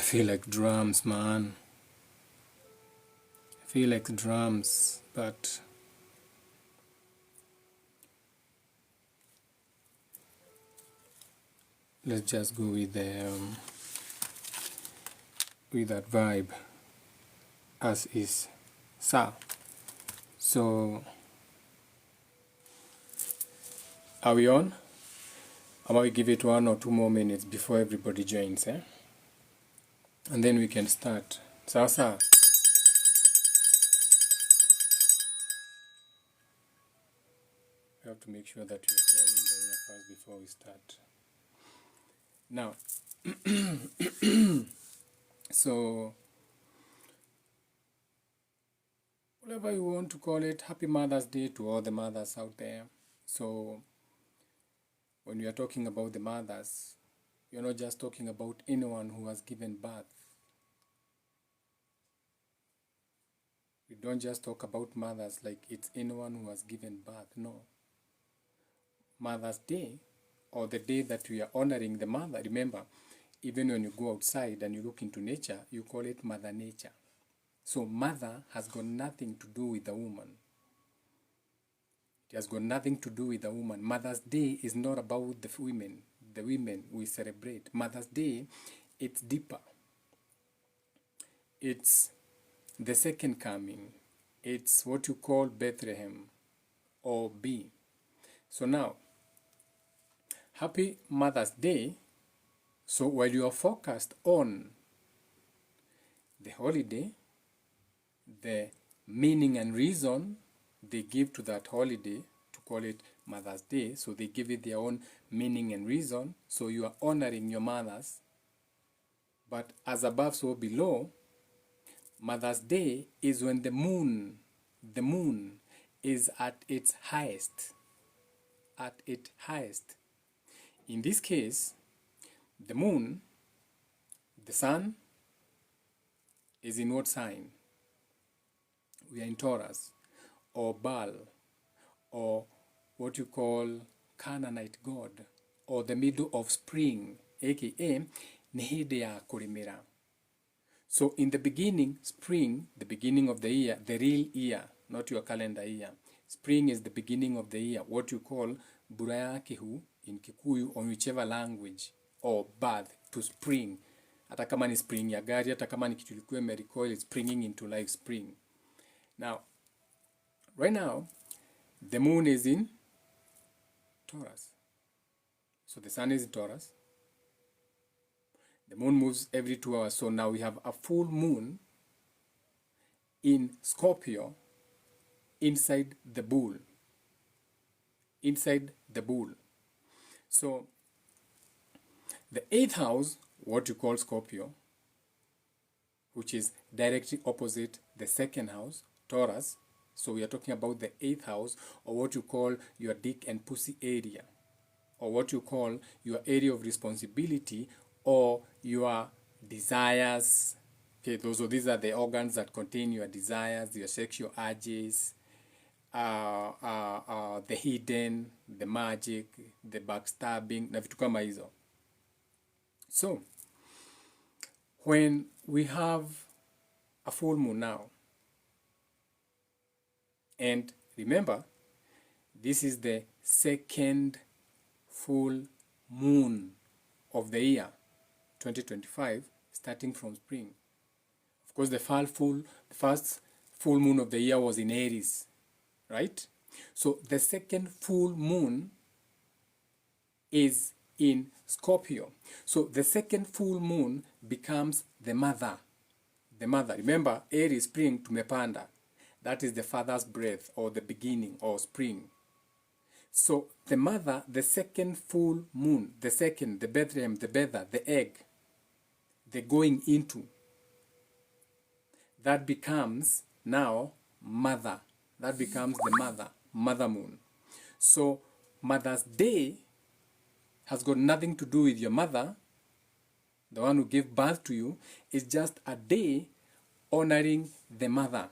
feel like drums, man. I feel like drums, but let's just go with that vibe as is. So are we on? I might give it 1 or 2 more minutes before everybody joins, and then we can start. Sasa. We have to make sure that we are clearing the air first before we start. Now, so whatever you want to call it, Happy Mother's Day to all the mothers out there. So when we are talking about the mothers, you're not just talking about anyone who has given birth. We don't just talk about mothers like it's anyone who has given birth. No. Mother's Day, or the day that we are honoring the mother, remember, even when you go outside and you look into nature, you call it Mother Nature. So mother has got nothing to do with the woman. It has got nothing to do with the woman. Mother's Day is not about the women. The women we celebrate. Mother's Day, it's deeper. It's the second coming. It's what you call Bethlehem or B. So now, Happy Mother's Day. So while you are focused on the holiday, the meaning and reason they give to that holiday to call it Mother's Day, so they give it their own meaning and reason, so you are honoring your mothers. But as above, so below, Mother's Day is when the moon is at its highest. At its highest. In this case, the moon, the sun, is in what sign? We are in Taurus, or Baal, or what you call Canaanite god, or the middle of spring, aka Nehide ya Kurimira. So in the beginning, spring, the beginning of the year, the real year, not your calendar year. Spring is the beginning of the year, what you call Burayakihu in Kikuyu, or whichever language, or birth, to spring. Hata kama ni spring ya gari, hata kama ni kitu ilikuwa imerecoil, it's springing into life, spring. Now, right now, the moon is in Taurus. So the sun is in Taurus. The moon moves every 2 hours. So now we have a full moon in Scorpio inside the bull. Inside the bull. So the 8th house, what you call Scorpio, which is directly opposite the 2nd house, Taurus. So we are talking about the 8th house, or what you call your dick and pussy area, or what you call your area of responsibility, or your desires. Okay, these are the organs that contain your desires, your sexual urges, the hidden, the magic, the backstabbing, na vitu kama hizo. So when we have a full moon now, and remember, this is the second full moon of the year 2025, starting from spring. Of course, the first full moon of the year was in Aries, right? So the second full moon is in Scorpio. So the second full moon becomes the mother. The mother. Remember, Aries, spring, tumepanda. That is the father's breath, or the beginning, or spring. So the mother, the second full moon, the second, the Bethlehem, the Bether, the egg, the going into, that becomes now mother. That becomes the mother moon. So Mother's Day has got nothing to do with your mother, the one who gave birth to you. It's just a day honoring the mother.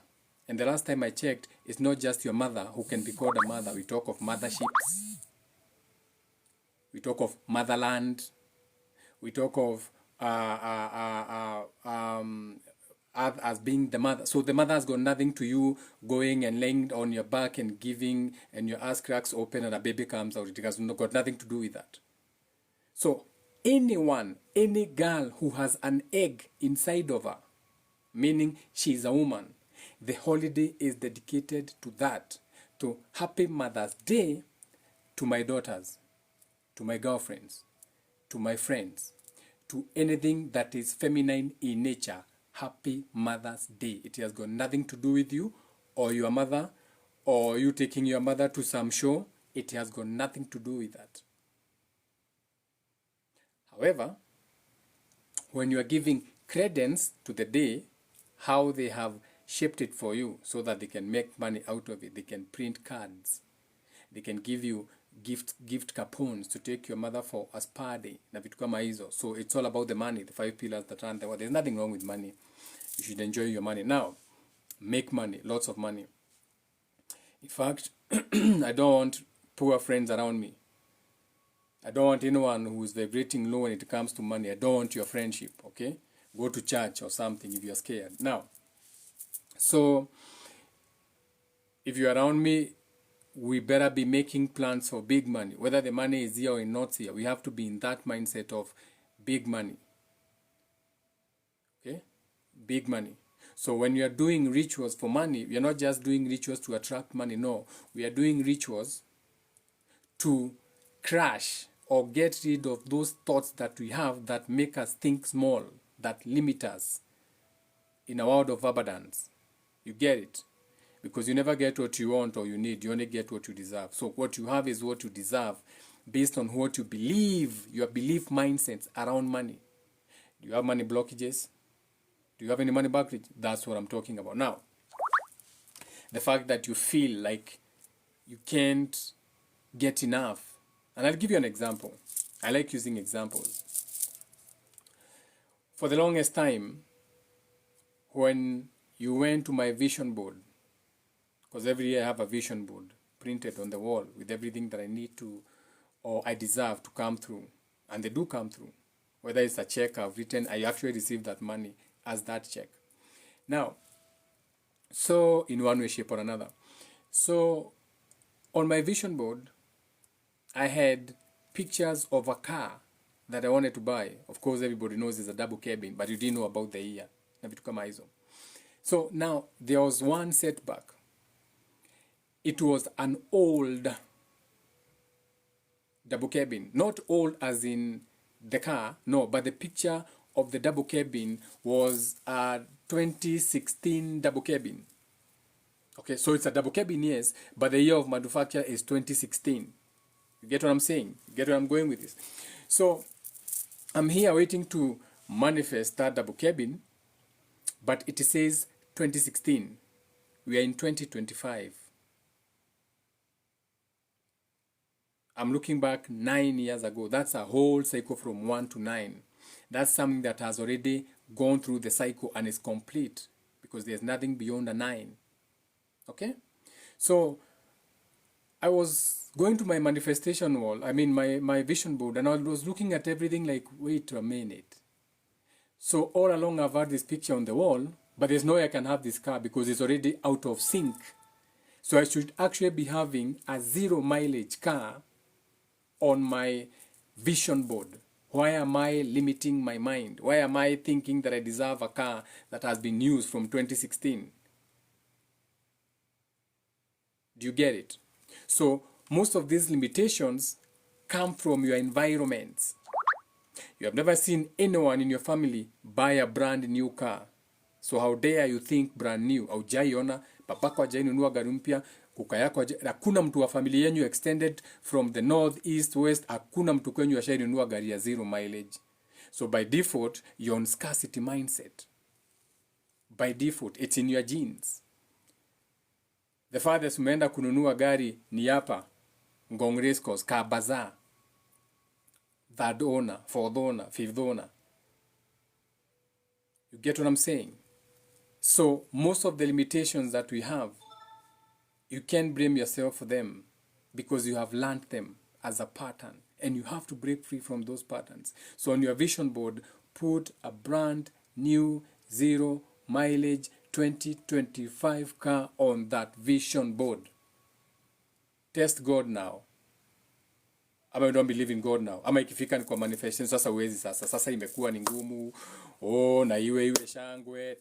And the last time I checked, it's not just your mother who can be called a mother. We talk of motherships. We talk of motherland. We talk of as being the mother. So the mother has got nothing to you going and laying on your back and giving, and your ass cracks open and a baby comes out. It has got nothing to do with that. So anyone, any girl who has an egg inside of her, meaning she's a woman, the holiday is dedicated to that. To Happy Mother's Day to my daughters, to my girlfriends, to my friends, to anything that is feminine in nature. Happy Mother's Day. It has got nothing to do with you or your mother or you taking your mother to some show. It has got nothing to do with that. However, when you are giving credence to the day, how they have shaped it for you so that they can make money out of it, they can print cards, they can give you gift coupons to take your mother for a spa day na vitu kama hizo. So it's all about the money, the 5 pillars that run the world. There's nothing wrong with money. You should enjoy your money. Now, make money, lots of money. In fact, I don't want poor friends around me. I don't want anyone who is vibrating low when it comes to money. I don't want your friendship, okay? Go to church or something if you're scared. Now, so if you're around me, we better be making plans for big money. Whether the money is here or not here, we have to be in that mindset of big money. Okay? Big money. So when you are doing rituals for money, we are not just doing rituals to attract money. No, we are doing rituals to crash or get rid of those thoughts that we have that make us think small, that limit us in a world of abundance. You get it? Because you never get what you want or you need. You only get what you deserve. So what you have is what you deserve based on what you believe, your belief mindsets around money. Do you have money blockages? Do you have any money blockage? That's what I'm talking about. Now, the fact that you feel like you can't get enough. And I'll give you an example. I like using examples. For the longest time, when you went to my vision board, because every year I have a vision board printed on the wall with everything that I need to or I deserve to come through. And they do come through. Whether it's a check I've written, I actually receive that money as that check. Now, so in one way, shape or another. So on my vision board, I had pictures of a car that I wanted to buy. Of course, everybody knows it's a double cabin, but you didn't know about the year. So now there was one setback. It was an old double cabin. Not old as in the car, no, but the picture of the double cabin was a 2016 double cabin. Okay, so it's a double cabin, yes, but the year of manufacture is 2016. You get what I'm saying? You get where I'm going with this? So I'm here waiting to manifest that double cabin, but it says 2016. We are in 2025. I'm looking back 9 years ago. That's a whole cycle from 1 to 9. That's something that has already gone through the cycle and is complete because there's nothing beyond a 9. Okay? So I was going to my manifestation wall, my vision board, and I was looking at everything like, wait a minute. So all along I've had this picture on the wall, but there's no way I can have this car because it's already out of sync. So I should actually be having a 0 mileage car on my vision board. Why am I limiting my mind? Why am I thinking that I deserve a car that has been used from 2016? Do you get it? So most of these limitations come from your environments. You have never seen anyone in your family buy a brand new car. So how dare you think brand new? Haujaiona, papako hajainunua gari mpya, kuka yako hakuna mtu wa familia yenu extended from the north, east, west, hakuna mtu kwenyu ashainunua gari ya 0 mileage. So by default, you're on scarcity mindset. By default, it's in your genes. The farthest umeenda kununua gari ni hapa, Ngong Race Course, Car Bazaar. Third owner, fourth owner, fifth owner. You get what I'm saying? So most of the limitations that we have, you can't blame yourself for them because you have learned them as a pattern and you have to break free from those patterns. So on your vision board, put a brand new 0 mileage 2025 car on that vision board. Test God now. Ama you don't believe in God now. Ama ikifika ni kwa manifestation sasa uwezi sasa. Sasa imekuwa ni ngumu. Na iwe shangwe,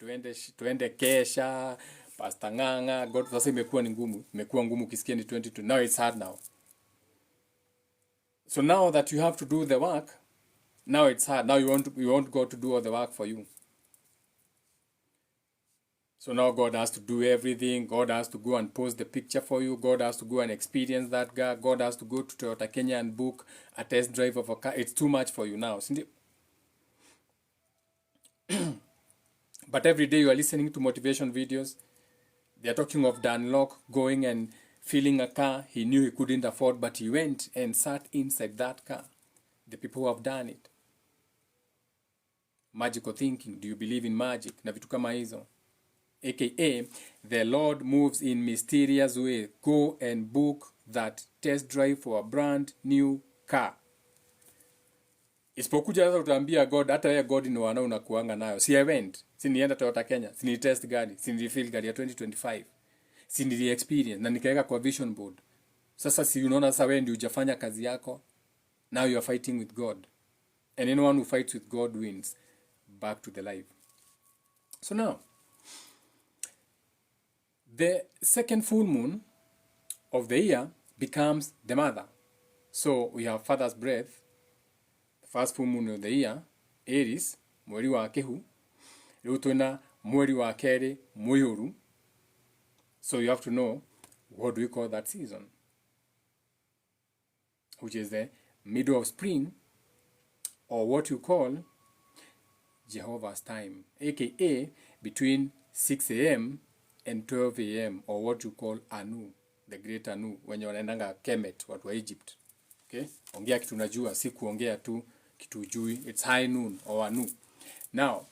tuende kesha, Pastor Nganga, God sasa imekuwa ni ngumu. Imekuwa ngumu kisikia ni 22. Now it's hard now. So now that you have to do the work, now it's hard. Now you want God to do all the work for you. So now God has to do everything. God has to go and post the picture for you. God has to go and experience that car. God has to go to Toyota Kenya and book a test drive of a car. It's too much for you now. But every day you are listening to motivation videos. They are talking of Dan Locke going and filling a car he knew he couldn't afford, but he went and sat inside that car. The people who have done it. Magical thinking. Do you believe in magic? Na vitu kama hizo. AKA, the Lord moves in mysterious way. Go and book that test drive for a brand new car. Isipokuja sasa utaambia God, hata wewe God ni wana unakuanga nayo. Si I went. Si nienda Toyota Kenya. Si ni test gari. Si ni feel gari ya 2025. Si ni experience. Na nikaweka kwa vision board. Sasa si unaona sasa wewe ndio hujafanya kazi yako. Now you are fighting with God. And anyone who fights with God wins. Back to the life. So now, the second full moon of the year becomes the mother. So we have father's breath. The first full moon of the year, Aries, mweri wa kehu. Riu twina mweri wa keri, mweru. So you have to know what do we call that season, which is the middle of spring, or what you call Jehovah's time, aka between 6 a.m. and 12 a.m. or what you call Anu, the great Anu, wenye wanaendanga Kemet, watu wa Egypt. Okay? Ongea kitu unajua, si kuongea tu kitu ujui. It's high noon or Anu. Now,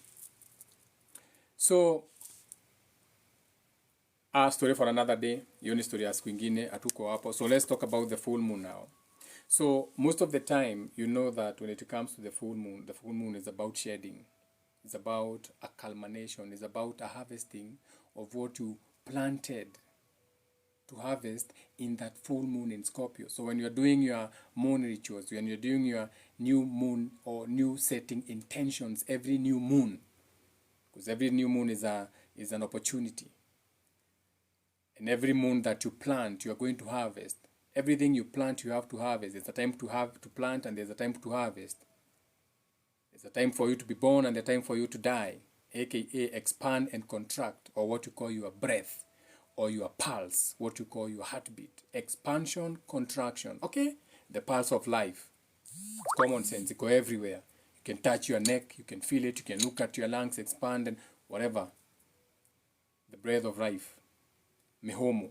so a story for another day. Hiyo ni story ya siku ingine, atuko hapo. So let's talk about the full moon now. So most of the time, you know that when it comes to the full moon is about shedding. It's about a culmination. It's about a harvesting of what you planted to harvest in that full moon in Scorpio. So when you're doing your moon rituals, when you're doing your new moon or new setting intentions, every new moon, because every new moon is an opportunity. And every moon that you plant, you are going to harvest. Everything you plant, you have to harvest. There's a time to plant and there's a time to harvest. There's a time for you to be born and a time for you to die, aka expand and contract, or what you call your breath, or your pulse, what you call your heartbeat. Expansion, contraction. Okay? The pulse of life. It's common sense. It go everywhere. You can touch your neck, you can feel it, you can look at your lungs, expand and whatever. The breath of life. Mehomo.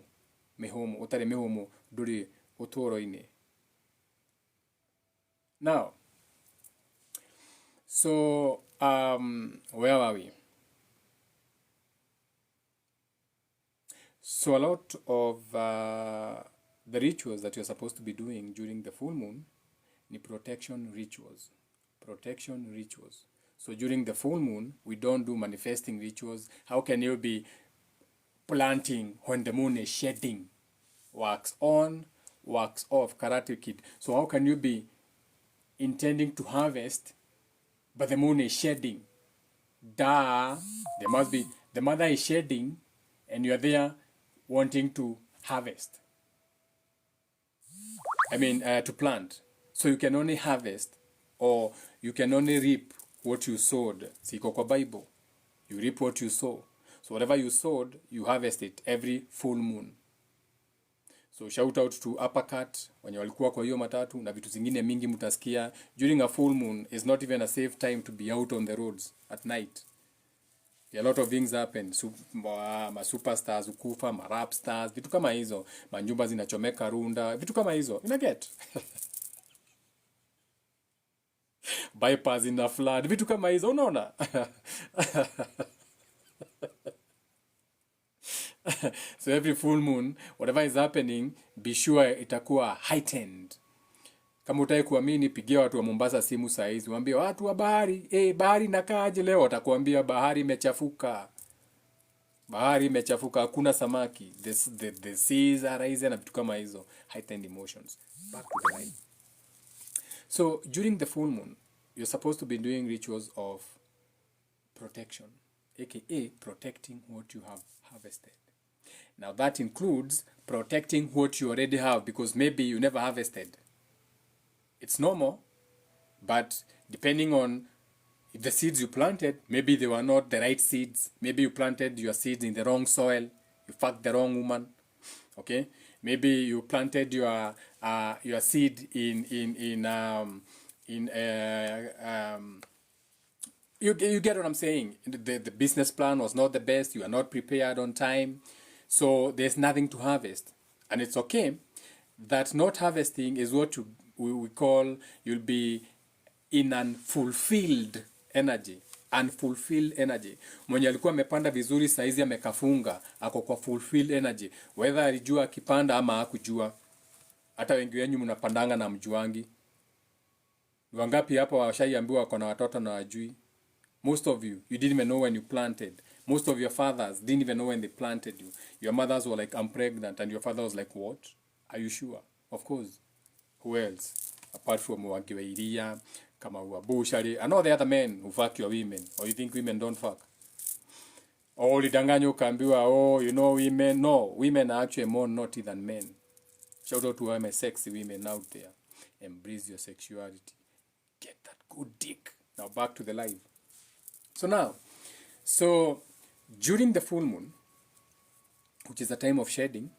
Otare mehomo duri otoro ine. Now, so where are we? So a lot of the rituals that you're supposed to be doing during the full moon ni protection rituals. So during the full moon, we don't do manifesting rituals. How can you be planting when the moon is shedding? Wax on, wax off, Karate Kid. So how can you be intending to harvest but the moon is shedding? There must be, the mother is shedding and you're there wanting to harvest. To plant. So you can only harvest or you can only reap what you sowed. Siko kwa Bible. You reap what you sow. So whatever you sowed, you harvest it every full moon. So shout out to Uppercut, wenye walikuwa kwa hiyo matatu na vitu zingine mingi mutasikia. During a full moon is not even a safe time to be out on the roads at night. A lot of things happen. Ma superstars ukufa, ma rap stars, vitu kama hizo. Manyumba zinachomeka runda, vitu kama hizo. Unaget? Bypass in a flood, vitu kama hizo. Unaona? So every full moon, whatever is happening, be sure itakuwa heightened. Kama utaki kuamini, pigia watu wa Mombasa simu saa hizi, waambie watu wa bahari, bahari inakaaje leo? Watakuambia bahari imechafuka. Bahari imechafuka, hakuna samaki. The seas are rising na vitu kama hizo. Heightened emotions. Back to the life. So during the full moon, you're supposed to be doing rituals of protection, aka protecting what you have harvested. Now that includes protecting what you already have, because maybe you never harvested. It's normal, but depending on the seeds you planted, maybe they were not the right seeds. Maybe you planted your seeds in the wrong soil. You fucked the wrong woman. Okay? Maybe you planted your seed you get what I'm saying. The business plan was not the best. You are not prepared on time. So there's nothing to harvest. And it's okay. That not harvesting is what we call, you'll be in unfulfilled energy. Unfulfilled energy. Mwenye alikuwa amepanda vizuri saizi amekafunga, ako kwa fulfilled energy. Whether alijua akipanda ama hakujua. Hata wengi wenyu mnapandanga na mjuangi. Wangapi hapa washaiambiwa wako na watoto na wajui? Most of you didn't even know when you planted. Most of your fathers didn't even know when they planted you. Your mothers were like, I'm pregnant, and your father was like, what? Are you sure? Of course. Who else? Apart from Wagiwairia, Kama Bushari, and all the other men who fuck your women. Or you think women don't fuck? Or Lidanganyo Kambiwa, oh, you know women. No, women are actually more naughty than men. Shout out to all my sexy women out there. Embrace your sexuality. Get that good dick. Now back to the live. So during the full moon, which is a time of shedding,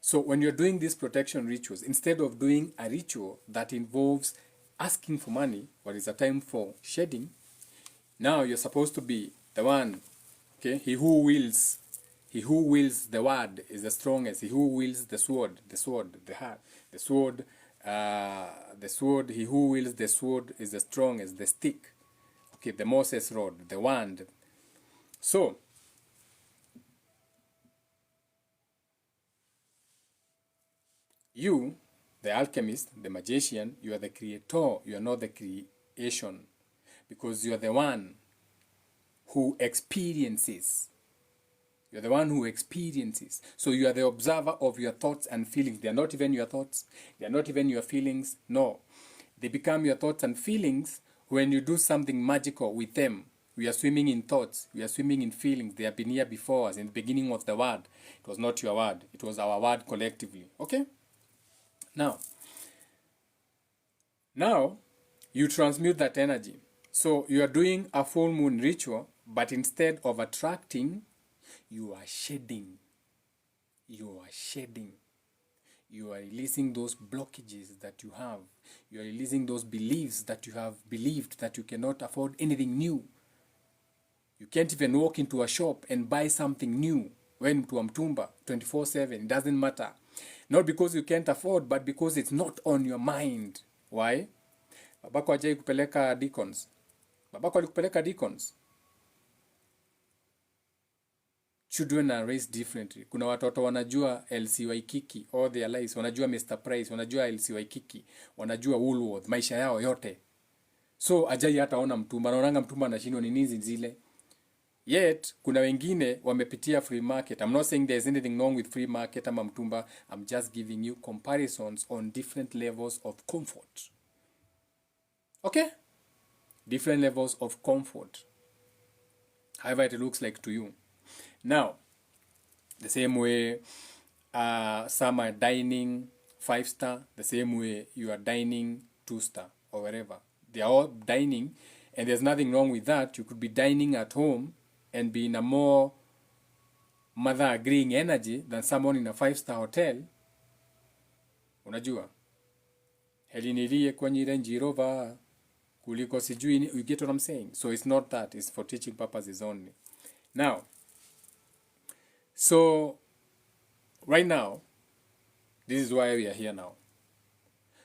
so when you're doing these protection rituals, instead of doing a ritual that involves asking for money, what is a time for shedding, now you're supposed to be the one, okay? He who wields the word is the strongest. He who wields the sword, the heart, the sword, he who wields the sword is the strongest, the stick, okay, the Moses rod, the wand. So, you, the alchemist, the magician, you are the creator, you are not the creation. Because you are the one who experiences. You're the one who experiences. So you are the observer of your thoughts and feelings. They are not even your thoughts. They are not even your feelings. No. They become your thoughts and feelings when you do something magical with them. We are swimming in thoughts. We are swimming in feelings. They have been here before us. In the beginning of the word. It was not your word. It was our word collectively. Okay? Now, you transmute that energy. So you are doing a full moon ritual, but instead of attracting, you are shedding. You are shedding. You are releasing those blockages that you have. You are releasing those beliefs that you have believed that you cannot afford anything new. You can't even walk into a shop and buy something new. When to Mtumba 24/7, it doesn't matter. Not because you can't afford, but because it's not on your mind. Why? Babako hajai kupeleka deacons. Babako alikupeleka deacons. Children are raised differently. Kuna watoto wanajua LC Waikiki all their lives, wanajua Mr. Price, wanajua LC Waikiki, wanajua Woolworth, maisha yao yote. So hajai hata ona mtumba, naonanga mtumba anashindwa ni nini zile. Yet kuna wengine wamepitia free market. I'm not saying there's anything wrong with free market ama mtumba. I'm just giving you comparisons on different levels of comfort. Okay? Different levels of comfort. However it looks like to you. Now, the same way some are dining 5-star, the same way you are dining 2-star or wherever. They are all dining, and there's nothing wrong with that. You could be dining at home and be in a more mother agreeing energy than someone in a 5-star hotel. Unajua? Helinirie kwa Range Rover kuliko sijui. You get what I'm saying? So it's not that. It's for teaching purposes only. Now, so right now, this is why we are here now.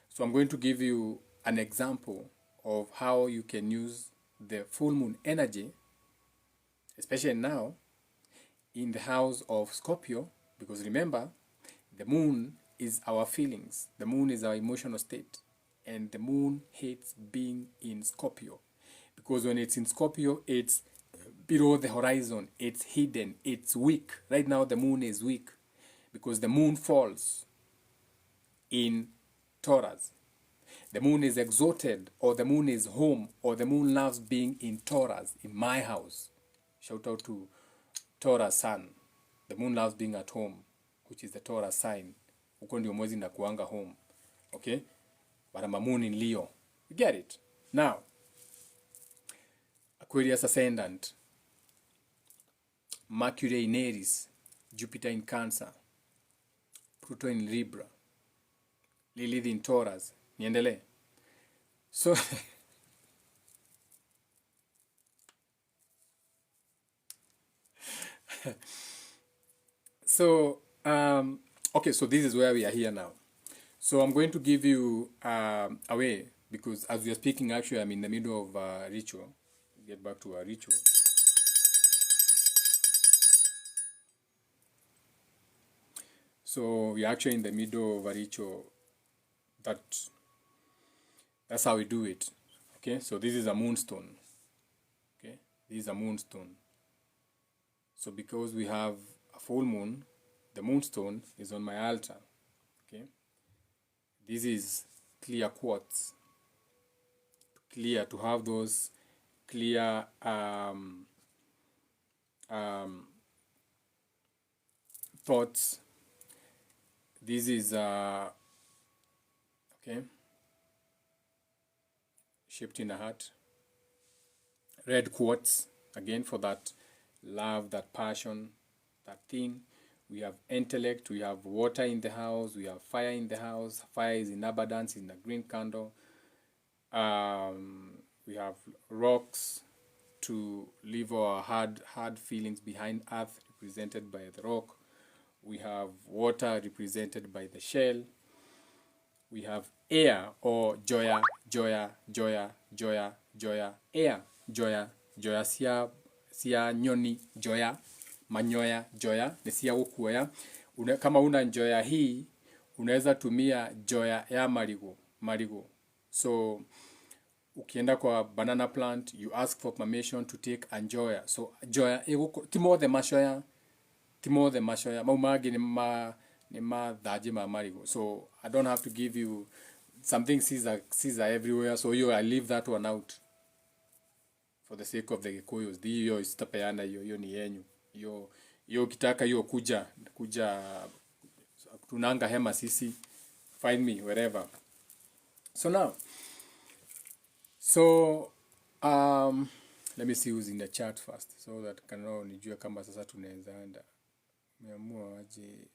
So I'm going to give you an example of how you can use the full moon energy, especially now, in the house of Scorpio, because remember, the moon is our feelings. The moon is our emotional state. and the moon hates being in Scorpio, because when it's in Scorpio, it's below the horizon, it's hidden, it's weak. Right now the moon is weak because the moon falls in Taurus. The moon is exalted, or the moon is home, or the moon loves being in Taurus, in my house. Shout out to Taurus sun. The moon loves being at home, which is the Taurus sign. Huko ndio mwezi inakuanga home. Okay? But I'm a moon in Leo. You get it? Now, Aquarius ascendant, Mercury in Aries, Jupiter in Cancer, Pluto in Libra, Lilith in Taurus. Niendelee. So okay, so this is where we are here now. So I'm going to give you away, because as we are speaking, actually I'm in the middle of a ritual. Get back to our ritual. So we're actually in the middle of a ritual. That's how we do it. Okay, so this is a moonstone. Okay, this is a moonstone. So because we have a full moon, the moonstone is on my altar. Okay, this is clear quartz. Clear, to have those clear thoughts. This is okay, shaped in a heart. Red quartz, again, for that love, that passion, that thing. We have intellect, we have water in the house, we have fire in the house. Fire is in abundance in the green candle. We have rocks to leave our hard feelings behind, earth represented by the rock. We have water represented by the shell. We have air, or joya, air, joya sia nyoni, joya, manyoya, joya, ni sia ukuoya. Kama una joya hii, unaweza tumia joya ya marigo. So ukienda kwa banana plant, you ask for permission to take a joya. So joya timo the mashoya maumagi ni dhaji ma marigo. So I don't have to give you something. Caesar everywhere, so I leave that one out for the sake of the Gikuyus. Hiyo isitapeana, hiyo ni yenyu. Hiyo kitaka hiyo kuja tunanga hema sisi, find me wherever. So now, let me see who's in the chat first, so that nijue kama sasa tunaweza anda. Nimeamua aje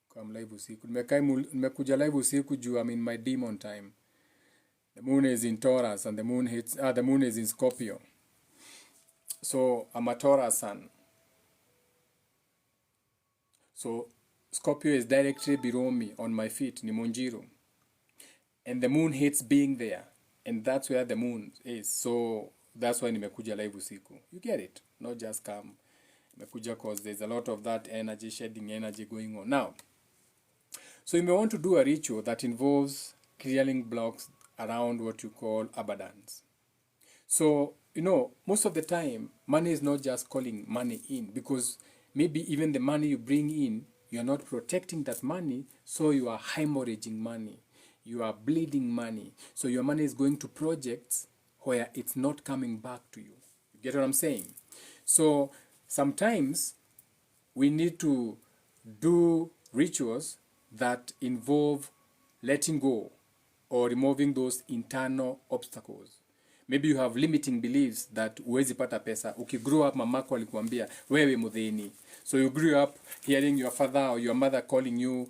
kama live usiku. Nimekuja live usiku juu I'm in my demon time. The moon is in Taurus and the moon is in Scorpio. So I'm a Taurus sun. So Scorpio is directly below me on my feet, ni Monjiro. And the moon hates being there. And that's where the moon is. So that's why nimekuja live usiku. You get it? Not just come. Nimekuja cause there's a lot of that energy, shedding energy going on. Now, so you may want to do a ritual that involves clearing blocks around what you call abundance. So, most of the time, money is not just calling money in, because maybe even the money you bring in, you are not protecting that money, so you are hemorrhaging money. You are bleeding money. So your money is going to projects where it's not coming back to you. You get what I'm saying? So sometimes we need to do rituals that involve letting go or removing those internal obstacles. Maybe you have limiting beliefs that huwezi pata pesa. Grow up mamako alikuambia wewe mudheni. So you grew up hearing your father or your mother calling you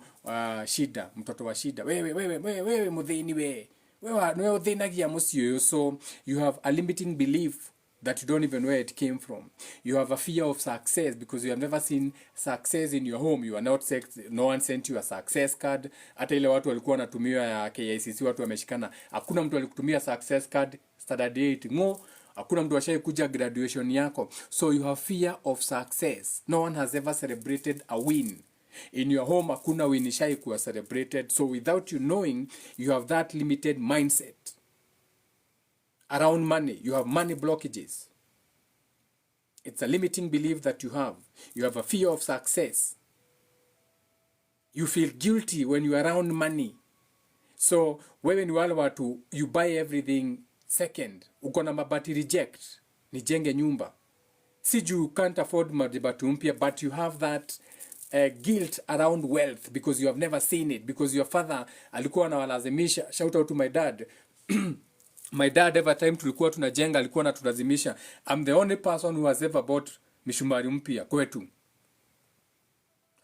shida, mtoto wa shida. Wewe mudheni wewe. Wewe udhenagia musio. So you have a limiting belief that you don't even know where it came from. You have a fear of success because you have never seen success in your home. You are not no one sent you a success card. Hata ile watu walikuwa wanatumia ya KICC, watu wameshikana. Hakuna mtu alikutumia success card standard 8. Hakuna mtu ashai kuja graduation yako. So you have fear of success. No one has ever celebrated a win. In your home, hakuna winishai kuwa celebrated. So without you knowing, you have that limited mindset. Around money, you have money blockages. It's a limiting belief that you have. You have a fear of success. You feel guilty when you're around money. So wewe ni wale watu, you buy everything second. Uko na mabati reject, nijenge nyumba. Si you can't afford mabati mpya, but you have that guilt around wealth because you have never seen it, because your father alikuwa anawalazimisha. Shout out to my dad. My dad, every time tulikuwa tunajenga alikuwa anatulazimisha. I'm the only person who has ever bought mishumari mpya kwetu.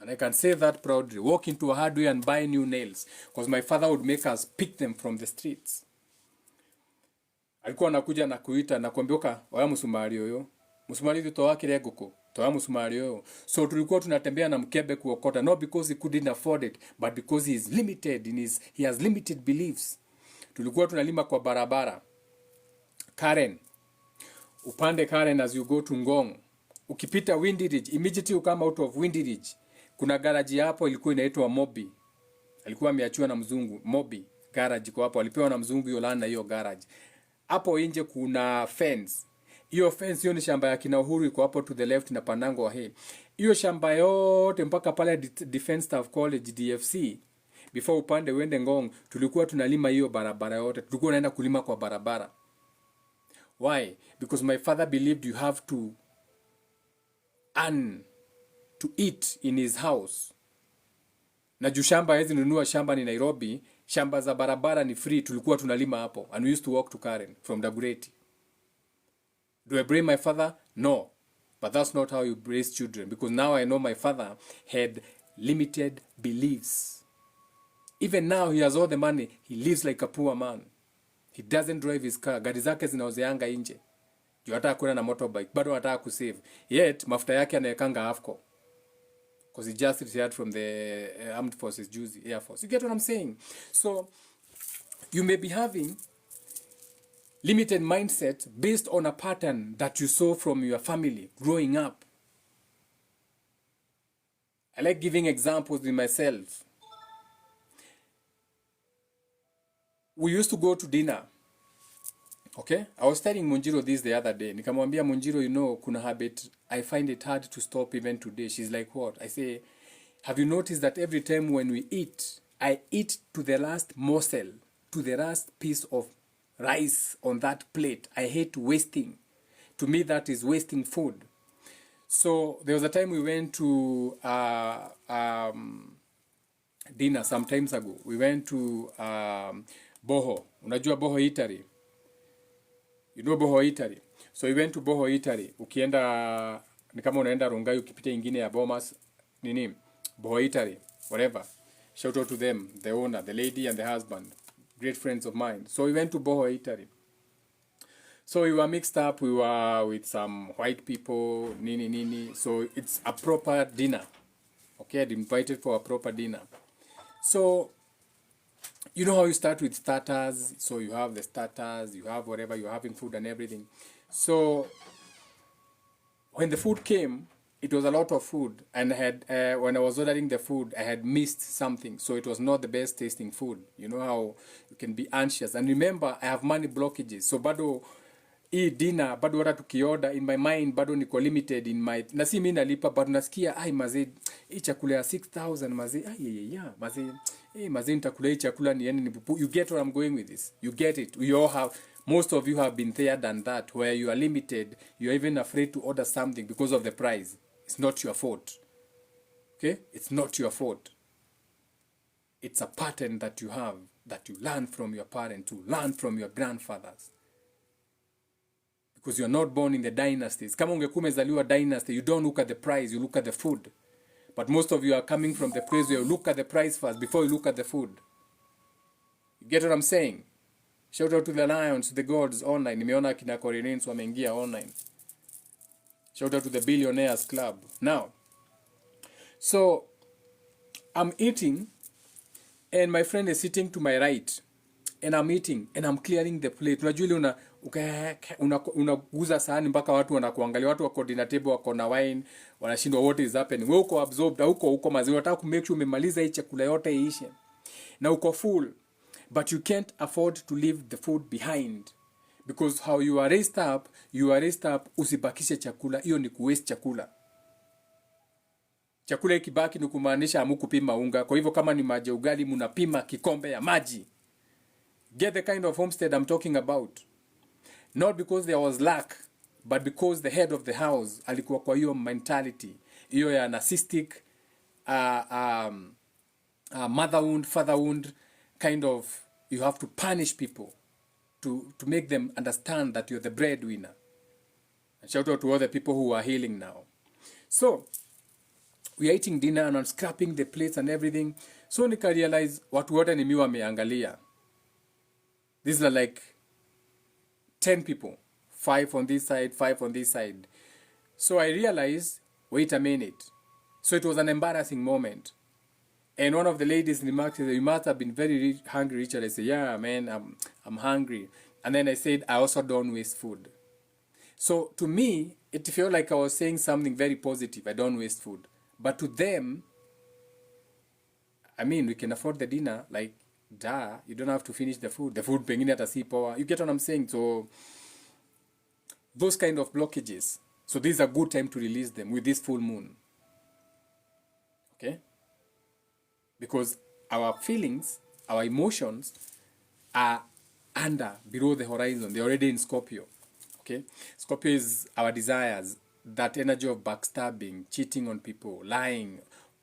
And I can say that proudly. Walk into a hardware and buy new nails. Because my father would make us pick them from the streets. Alikuwa anakuja na kuita na kuambia waya msumari yoyo. Msumari hivi toa kile goko. Toa msumari yoyo. So tulikuwa tunatembea na mkebe kuokota. Not because he couldn't afford it, but because he is limited in he has limited beliefs. Tulikuwa tunalima kwa barabara. Karen. Upande Karen as you go to Ngong. Ukipita Windy Ridge, immediately you come out of Windy Ridge. Kuna garage hapo ilikuwa inaitwa Mobi. Alikuwa ameachiwa na mzungu. Mobi garage kwa hapo, alipewa na mzungu Yolanda hiyo garage. Hapo nje kuna fence. Hiyo fence hiyo ni shamba ya kina Uhuru iko hapo to the left na Panango wa hiyo shamba yote mpaka pale Defense Staff College DFC. Before upande uende Ngong, tulikuwa tunalima hiyo barabara yote. Tulikuwa tunaenda kulima kwa barabara. Why? Because my father believed you have to earn to eat in his house. Na juu shamba hizi nunua shamba ni Nairobi, shamba za barabara ni free, tulikuwa tunalima hapo. And we used to walk to Karen from Dagoretti. Do I blame my father? No. But that's not how you raise children. Because now I know my father had limited beliefs. Even now he has all the money. He lives like a poor man. He doesn't drive his car. Gari zake zinaozeanga nje. Juu hataka kwenda na motorbike. Bado hataka kusave. Yet, mafuta yake anawekanga AFCO. Because he just retired from the Armed Forces, Air Force. You get what I'm saying? So, you may be having limited mindset based on a pattern that you saw from your family growing up. I like giving examples with myself. We used to go to dinner. Okay? I was telling Munjiro this the other day. Nikamwambia Munjiro, you know, kuna habit, I find it hard to stop even today. She's like, what? I say, have you noticed that every time when we eat, I eat to the last morsel, to the last piece of rice on that plate. I hate wasting. To me, that is wasting food. So there was a time we went to dinner some times ago. We went to Boho. Unajua Boho Eatery? You know Boho Eatery? So we went to Boho Eatery. Ukienda, ni kama unaenda Rongai, ukipita ingine ya Bomas, nini? Boho Eatery, whatever. Shout out to them, the owner, the lady and the husband. Great friends of mine. So we went to Boho Eatery. So we were mixed up. We were with some white people, nini. So it's a proper dinner. Okay, I'd invited for a proper dinner. So, you know how you start with starters. So you have the starters, you have whatever, you're having food and everything. So, when the food came, it was a lot of food. And I had, when I was ordering the food, I had missed something. So it was not the best tasting food. You know how you can be anxious. And remember, I have money blockages. So bado, hii dinner, bado wata tukioda, in my mind, bado niko limited in my, na si mimi nalipa, bado nasikia, ai mazee, hii chakula ya 6,000, mazee, ai ya, mazee, mazee nitakula hii chakula ni yani, you get where I'm going with this. You get it. We all have, most of you have been there than that, where you are limited, you're even afraid to order something because of the price. It's not your fault. Okay? It's not your fault. It's a pattern that you have, that you learn from your parents, to learn from your grandfathers. Because you're not born in the dynasties. Kama ungekuwa umezaliwa dynasty, you don't look at the price, you look at the food. But most of you are coming from the place where you look at the price first before you look at the food. You get what I'm saying? Shout out to the lions, to the gods online. Nimeona kina Koreans wameingia online. Shout out to the Billionaires Club. Now, so I'm eating and my friend is sitting to my right and I'm eating and I'm clearing the plate. Unajua ile unaguza sahani mpaka watu wanakuangalia, watu wako dinner table wako na wine wanashindwa what is happening. Wewe uko absorbed, uko maziwa, unataka ku make sure umemaliza hii chakula yote iishe na uko full, but you can't afford to leave the food behind because how you are raised up usibakishe chakula. Hiyo ni kuwaste chakula. Chakula ikibaki ni kumaanisha hamkupima unga. Kwa hivyo kama ni maji ugali mnapima kikombe ya maji. Get the kind of homestead I'm talking about. Not because there was lack, but because the head of the house alikuwa kwa hiyo mentality, hiyo ya narcissistic, mother wound, father wound kind of. You have to punish people to make them understand that you're the breadwinner. And shout out to all the people who are healing now. So we are eating dinner and I'm scrapping the plates and everything. So nika realize watu wote ni mimi wameangalia. These are like 10 people. 5 on this side, 5 on this side. So I realized, wait a minute. So it was an embarrassing moment. And one of the ladies remarked, you must have been very hungry, Richard. I said, yeah, man, I'm hungry. And then I said, I also don't waste food. So to me, it felt like I was saying something very positive. I don't waste food. But to them, I mean, we can afford the dinner. Like, duh, you don't have to finish the food. The food pengine hata si power. You get what I'm saying? So those kind of blockages. So this is a good time to release them with this full moon. Okay? Because our feelings, our emotions are below the horizon. They're already in Scorpio. Okay? Scorpio is our desires, that energy of backstabbing, cheating on people, lying,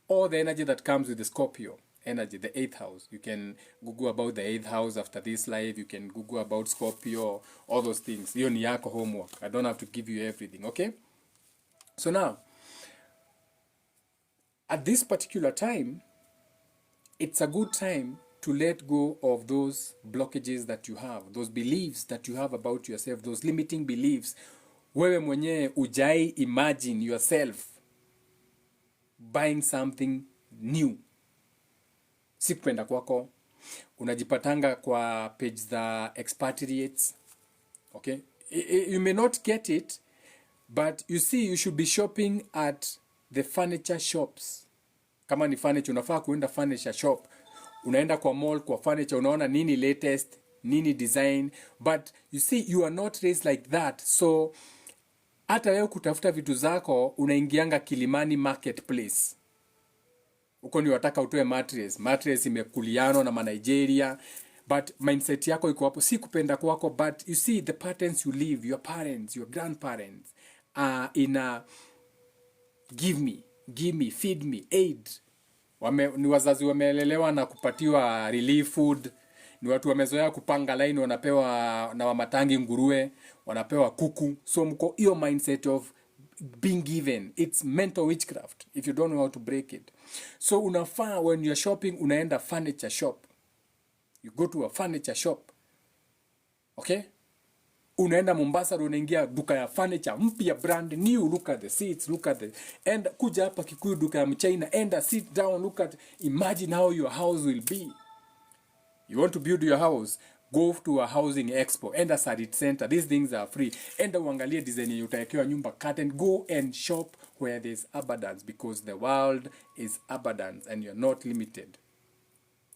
all the energy that comes with the Scorpio energy, the 8th house. You can Google about the 8th house after this live. You can Google about Scorpio, all those things. Hiyo ni yako homework. I don't have to give you everything, okay? So now, at this particular time, it's a good time to let go of those blockages that you have, those beliefs that you have about yourself, those limiting beliefs. Wewe mwenyewe ujai imagine yourself buying something new. Si kupenda kwako. Unajipatanga kwa page za expatriates. Okay? You may not get it, but you see, you should be shopping at the furniture shops. Kama ni furniture, unafaa kuenda furniture shop. Unaenda kwa mall, kwa furniture, unaona nini latest, nini design. But you see, you are not raised like that. So, hata wewe kutafuta vitu zako, unaingianga Kilimani marketplace. Uko ni wataka utoe mattress imekuliano na Nigeria, but mindset yako iko hapo, si kupenda kwako. But you see the patterns you live, your parents, your grandparents are in a give me, feed me, aid. Ni wazazi wamelelewa na kupatiwa relief food. Ni watu wamezoea kupanga line, wanapewa na wamatangi nguruwe, wanapewa kuku. So mko hiyo mindset of being given. It's mental witchcraft if you don't know how to break it. So unafaa when you're shopping, unaenda furniture shop. You go to a furniture shop. Okay? Unaenda Mombasa, unaingia duka ya furniture mpya, brand new. Look at the seats, look at the, and kuja hapa Kikuyu duka ya Mchina, and sit down, look at, imagine how your house will be. You want to build your house, go to a housing expo, enda Sarit Center. These things are free. Enda uangalie design yenye utawekewa nyumba, curtain. Go and shop where there's abundance, because the world is abundance and you're not limited.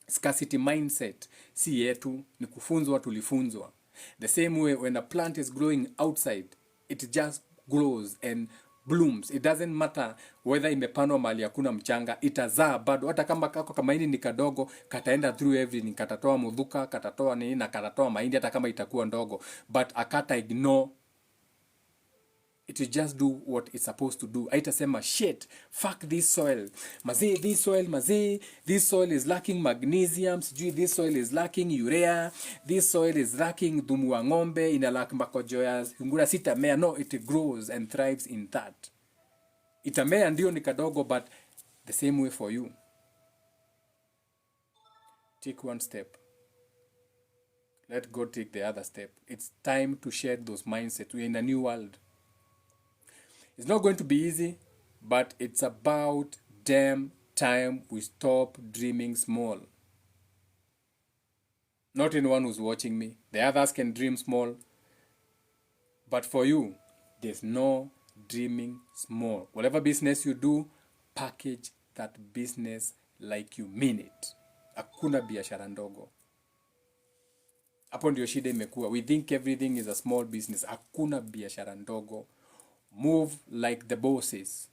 Scarcity mindset si yetu, ni kufunzwa, tulifunzwa. The same way when a plant is growing outside, it just grows and blooms. It doesn't matter whether imepandwa mahali hakuna mchanga, itazaa bado. Hata kama kako kama mahindi ni kadogo, kataenda through everything, katatoa mudhuka, katatoa nini na katatoa mahindi hata kama itakuwa ndogo. But akata ignore, it will just do what it's supposed to do. Haitasema shit, fuck this soil. Mazee, this soil is lacking magnesium. Sijui this soil is lacking urea. This soil is lacking dhumu wa ng'ombe, ina lack makojo ya ngura, sitamea. No, it grows and thrives in that. Itamea ndio ni kadogo, but the same way for you. Take one step. Let God take the other step. It's time to shed those mindsets. We're in a new world. It's not going to be easy, but it's about damn time we stop dreaming small. Not anyone who's watching me. The others can dream small. But for you, there's no dreaming small. Whatever business you do, package that business like you mean it. Hakuna biashara ndogo. Hapo ndio shida imekuwa. We think everything is a small business. Hakuna biashara ndogo. Move like the bosses.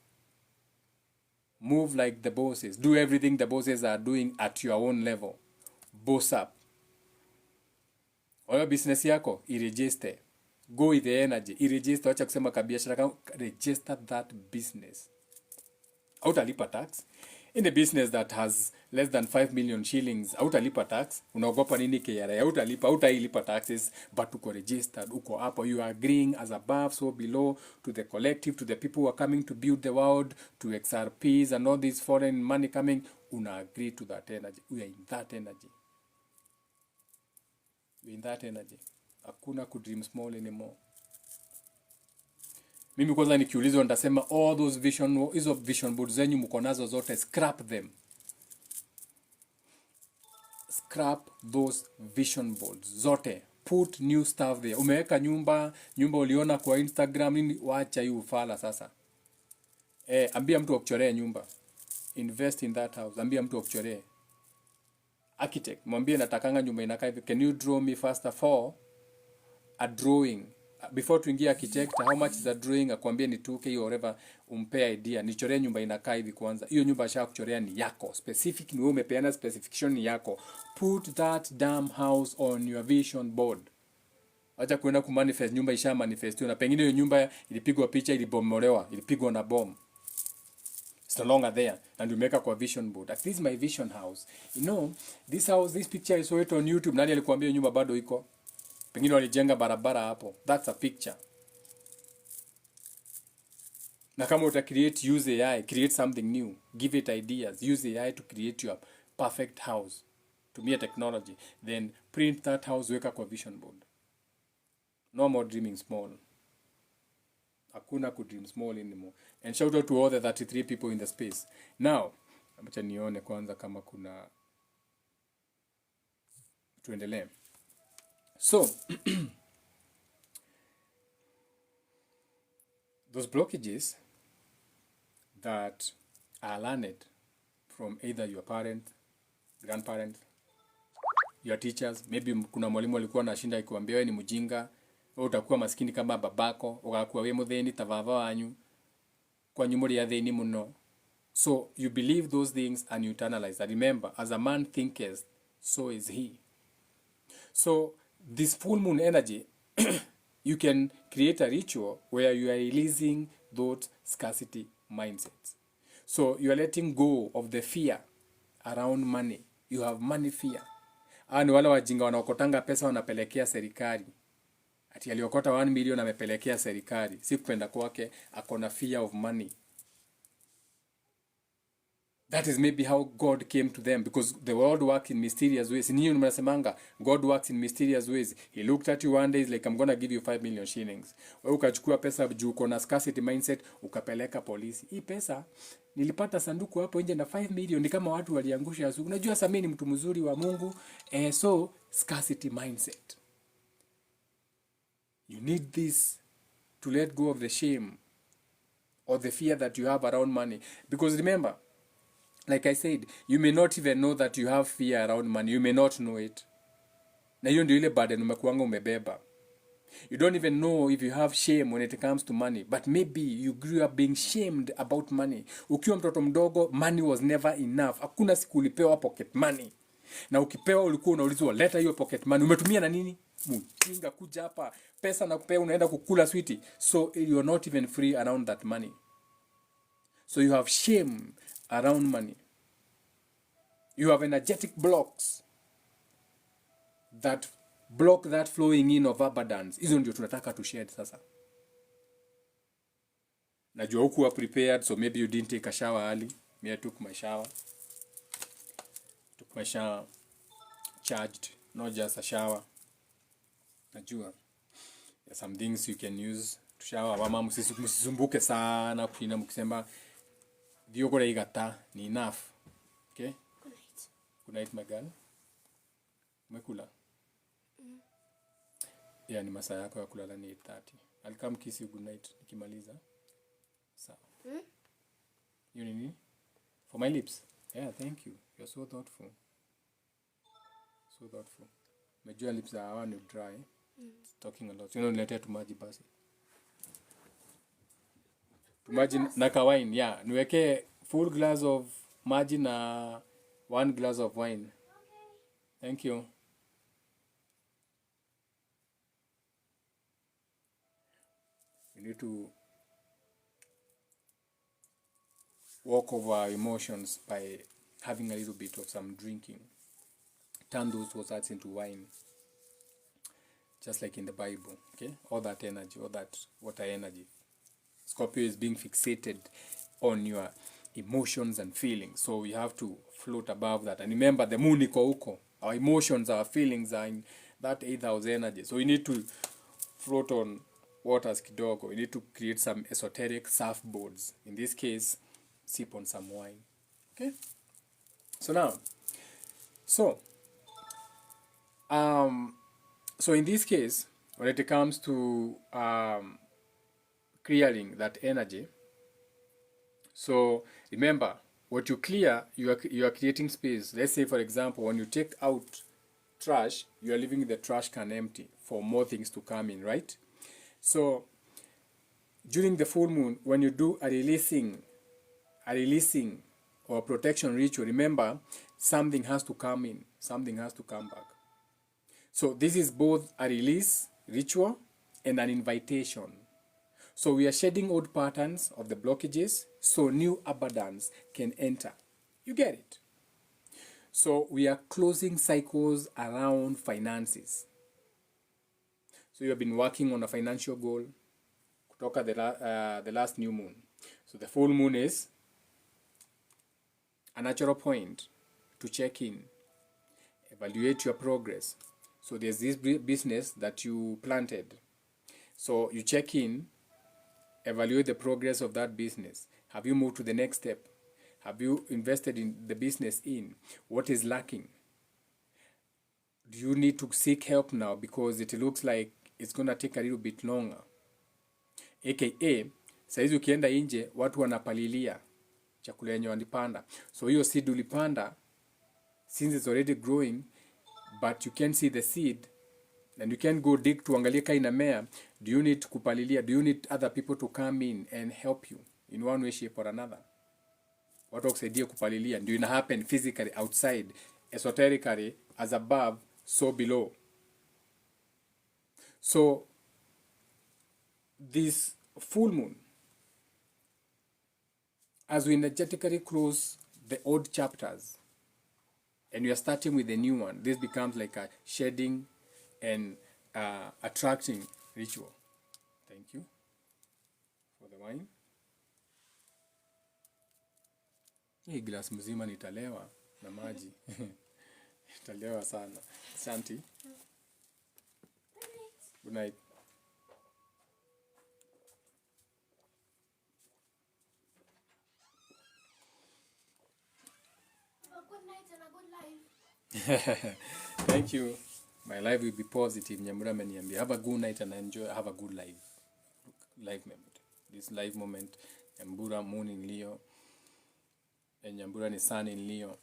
Move like the bosses. Do everything the bosses are doing at your own level. Boss up. Oyo business yako, i-register. Go with the energy. I-register. Wacha kusema kabiashara. Register that business. Hautalipa tax. In a business that has less than 5 million shillings, hautalipa tax. Unaogopa nini KRA? Hautailipa taxes, but uko registered, uko hapo. You are agreeing as above, so below, to the collective, to the people who are coming to build the world, to XRPs and all this foreign money coming. Una agree to that energy. We are in that energy. We are in that energy. Hakuna kudream small anymore. Mimi kwanza nikiulizwa nitasema all those vision boards zenyu mko nazo zote, scrap them. Scrap those vision boards zote. Put new stuff there. Umeweka nyumba uliona kwa Instagram nini, wacha hiyo ufala sasa. Ambia mtu akuchoree nyumba. Invest in that house. Ambia mtu akuchoree. Architect, mwambie natakanga nyumba inakaa hivi. Can you draw me faster for a drawing? Before tuingie architect, how much is a drawing? Akwambie ni 2K or whatever, umpe idea. Nichoree nyumba inakaa hivi kwanza. Hiyo nyumba asha kuchorea ni yako. Specific ni wewe umepeana, specification ni yako. Put that damn house on your vision board. Acha kuenda kumanifest nyumba isha manifestiwa na pengine hiyo nyumba ilipigwa picha, ilibomolewa, ilipigwa na bomb. It's no longer there, and you make a vision board. This is my vision house. You know, this house, this picture I saw it on YouTube. Nani alikuambia nyumba bado iko? Pengine walijenga barabara hapo. That's a picture. Na kama uta create, use AI, create something new. Give it ideas. Use AI to create your perfect house. Tumia technology. Then print that house, weka kwa vision board. No more dreaming small. Hakuna kudream small anymore. And shout out to all the 33 people in the space. Now, acha nione kwanza kama kuna tuendelee. So, those blockages that are learned from either your parent, grandparent, your teachers, maybe kuna mwalimu alikuwa anashinda akikwambia wewe ni mjinga, wewe utakuwa maskini kama babako, ukakuwa wewe mutheni ta baba wanyu, kwa nyumuri ya theni muno. So, you believe those things and you internalize. And remember, as a man thinketh, so is he. So, this full moon energy, you can create a ritual where you are releasing those scarcity mindsets. So you are letting go of the fear around money. You have money fear. Ni wale wajinga wanaokotanga pesa wanapelekea serikali. Ati aliokota 1 million amepelekea serikali. Si kupenda kwake, akona fear of money. That is maybe how God came to them, because the world works in mysterious ways. Niyo mnasemanga, God works in mysterious ways. He looked at you one day, he's like, I'm gonna give you 5 million shillings. Wewe ukachukua pesa juu uko na scarcity mindset, ukapeleka polisi. Hii pesa, nilipata sanduku hapo nje na 5 million, ni kama watu waliangusha asuku. Unajua sasa mimi ni mtu mzuri wa Mungu. So, scarcity mindset. You need this to let go of the shame or the fear that you have around money. Because remember, like I said, you may not even know that you have fear around money. You may not know it. Na hiyo ndio ile burden umekuanga umebeba. You don't even know if you have shame when it comes to money. But maybe you grew up being shamed about money. Ukiwa mtoto mdogo, money was never enough. Hakuna siku ulipewa pocket money. Na ukipewa ulikuwa unaulizwa, leta hiyo pocket money. Umetumia na nini? Mjinga kuja hapa. Pesa na kupewa unaenda kukula sweetie. So you are not even free around that money. So you have shame around money. You have energetic blocks that block that flowing in of abundance. Hizo ndio tunataka to share sasa. Najua hukuwa prepared, so maybe you didn't take a shower early. Me, I took my shower. Took my shower, charged, not just a shower. Najua there's some things you can use to shower. Mama msisumbuke sana kushinda mkisema Diogora igata ni enough. Okay? Good night. Good night, my girl. Umekula? Yeah, ni masaa yako ya kulala ni 8:30. I'll come kiss you good night nikimaliza. Sawa. You nini? For my lips. Yeah, thank you. You're so thoughtful. So thoughtful. Mejua lips are hawa ni dry. Talking a lot. Niletea tu maji basi. Maji na kawain, yeah. Niweke full glass of maji na 1 glass of wine. Thank you. We need to walk over our emotions by having a little bit of some drinking. Turn those words into wine. Just like in the Bible, okay? All that energy, all that water energy. Scorpio is being fixated on your emotions and feelings. So we have to float above that. And remember, the moon iko huko. Our emotions, our feelings are in that 8,000 energy. So we need to float on waters kidogo. We need to create some esoteric surfboards. In this case, sip on some wine. Okay? So now, so in this case, when it comes to clearing that energy, so remember, what you clear, you are creating space. Let's say, for example, when you take out trash, you are leaving the trash can empty for more things to come in, right? So during the full moon, when you do a releasing or protection ritual, remember, something has to come in, something has to come back. So this is both a release ritual and an invitation. So we are shedding old patterns of the blockages so new abundance can enter. You get it? So we are closing cycles around finances. So you have been working on a financial goal kutoka the last new moon. So the full moon is a natural point to check in, evaluate your progress. So there's this business that you planted. So you check in, evaluate the progress of that business. Have you moved to the next step? Have you invested in the business in? What is lacking? Do you need to seek help now because it looks like it's going to take a little bit longer? AKA, saizi ukienda nje, watu wanapalilia chakula yenye wanipanda. So hiyo seed ulipanda, since it's already growing, but you can't see the seed, and you can't go dig to angalia ka inamea, do you need kupalilia? Do you need other people to come in and help you in one way, shape or another? Watu wakusaidia kupalilia. Ndio ina happen physically outside, esoterically as above, so below. So this full moon, as we energetically close the old chapters and we are starting with the new one, this becomes like a shedding and attracting ritual. Thank you for the wine. Hii glass mzima nitalewa na maji. Nitalewa sana. Asante. Good night. Good night and a good life. Thank you. My life will be positive. Nyambura ameniambia. Have a good night and enjoy. Have a good life. Life moment. This life moment. Nyambura moon in Leo. And Nyambura is sun in Leo.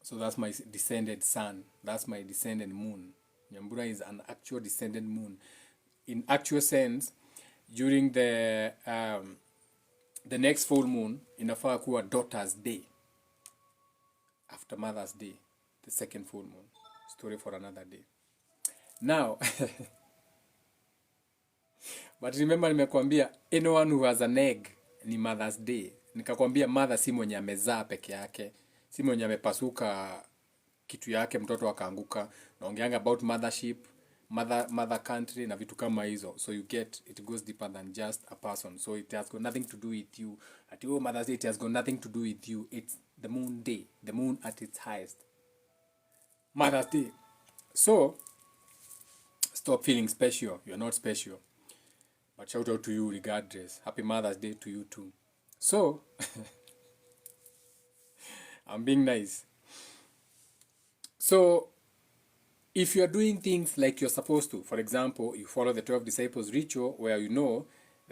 So that's my descended sun. That's my descended moon. Nyambura is an actual descended moon. In actual sense, during the next full moon, inafaa kuwa Daughter's Day. After Mother's Day, the second full moon. Story for another day. Now, but remember nimekuambia, anyone who has an egg ni Mother's Day. Nikakwambia mother si mwenye amezaa peke yake, si mwenye amepasuka kitu yake mtoto akaanguka. Naongeanga about mothership, mother country na vitu kama hizo. So you get, it goes deeper than just a person. So it has got nothing to do with you. At your Mother's Day, it has got nothing to do with you. It's the moon day, the moon at its highest. Mother's Day. So stop feeling special. You're not special. But shout out to you regardless. Happy Mother's Day to you too. So I'm being nice. So if you are doing things like you're supposed to, for example, you follow the 12 disciples ritual where the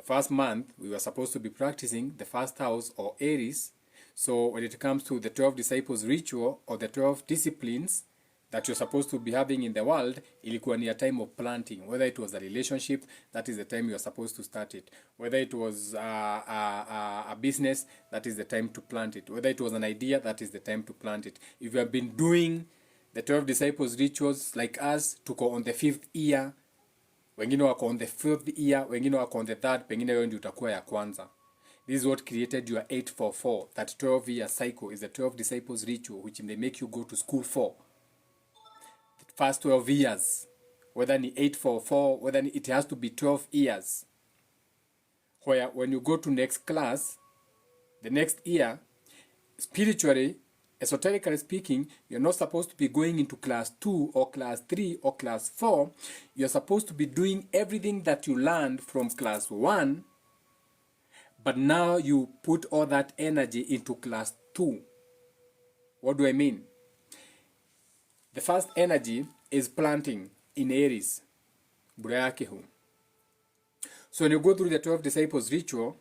first month we were supposed to be practicing the first house or Aries. So when it comes to the 12 disciples ritual or the 12 disciplines that you're supposed to be having in the world, ilikuwa ni a time of planting. Whether it was a relationship, that is the time you're supposed to start it. Whether it was a business, that is the time to plant it. Whether it was an idea, that is the time to plant it. If you have been doing the 12 disciples rituals like us, tuko on the 5th year, wengine wako on the 5th year, wengine wako on the 3rd, pengine wewe ndio utakuwa ya kwanza. This is what created your 844. That 12-year cycle is the 12 disciples ritual, which they make you go to school for. The first 12 years, whether ni 844, whether it has to be 12 years. Where when you go to next class, the next year, spiritually, esoterically speaking, you're not supposed to be going into class 2 or class 3 or class 4. You're supposed to be doing everything that you learned from class 1, but now you put all that energy into class 2. What do I mean? The first energy is planting in Aries. So when you go through the 12 disciples ritual,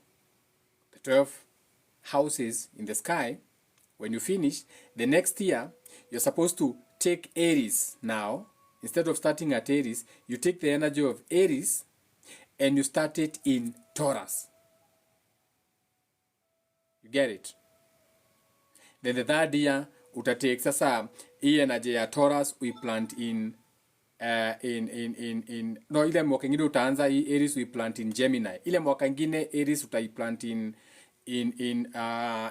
the 12 houses in the sky, when you finish, the next year, you're supposed to take Aries now. Instead of starting at Aries, you take the energy of Aries and you start it in Taurus. You get it? Then the third year, utatake sasa hii energy ya Taurus we plant in no, ile mwaka ingine utaanza hii Aries we plant in Gemini. Ile mwaka ingine Aries utaiplant in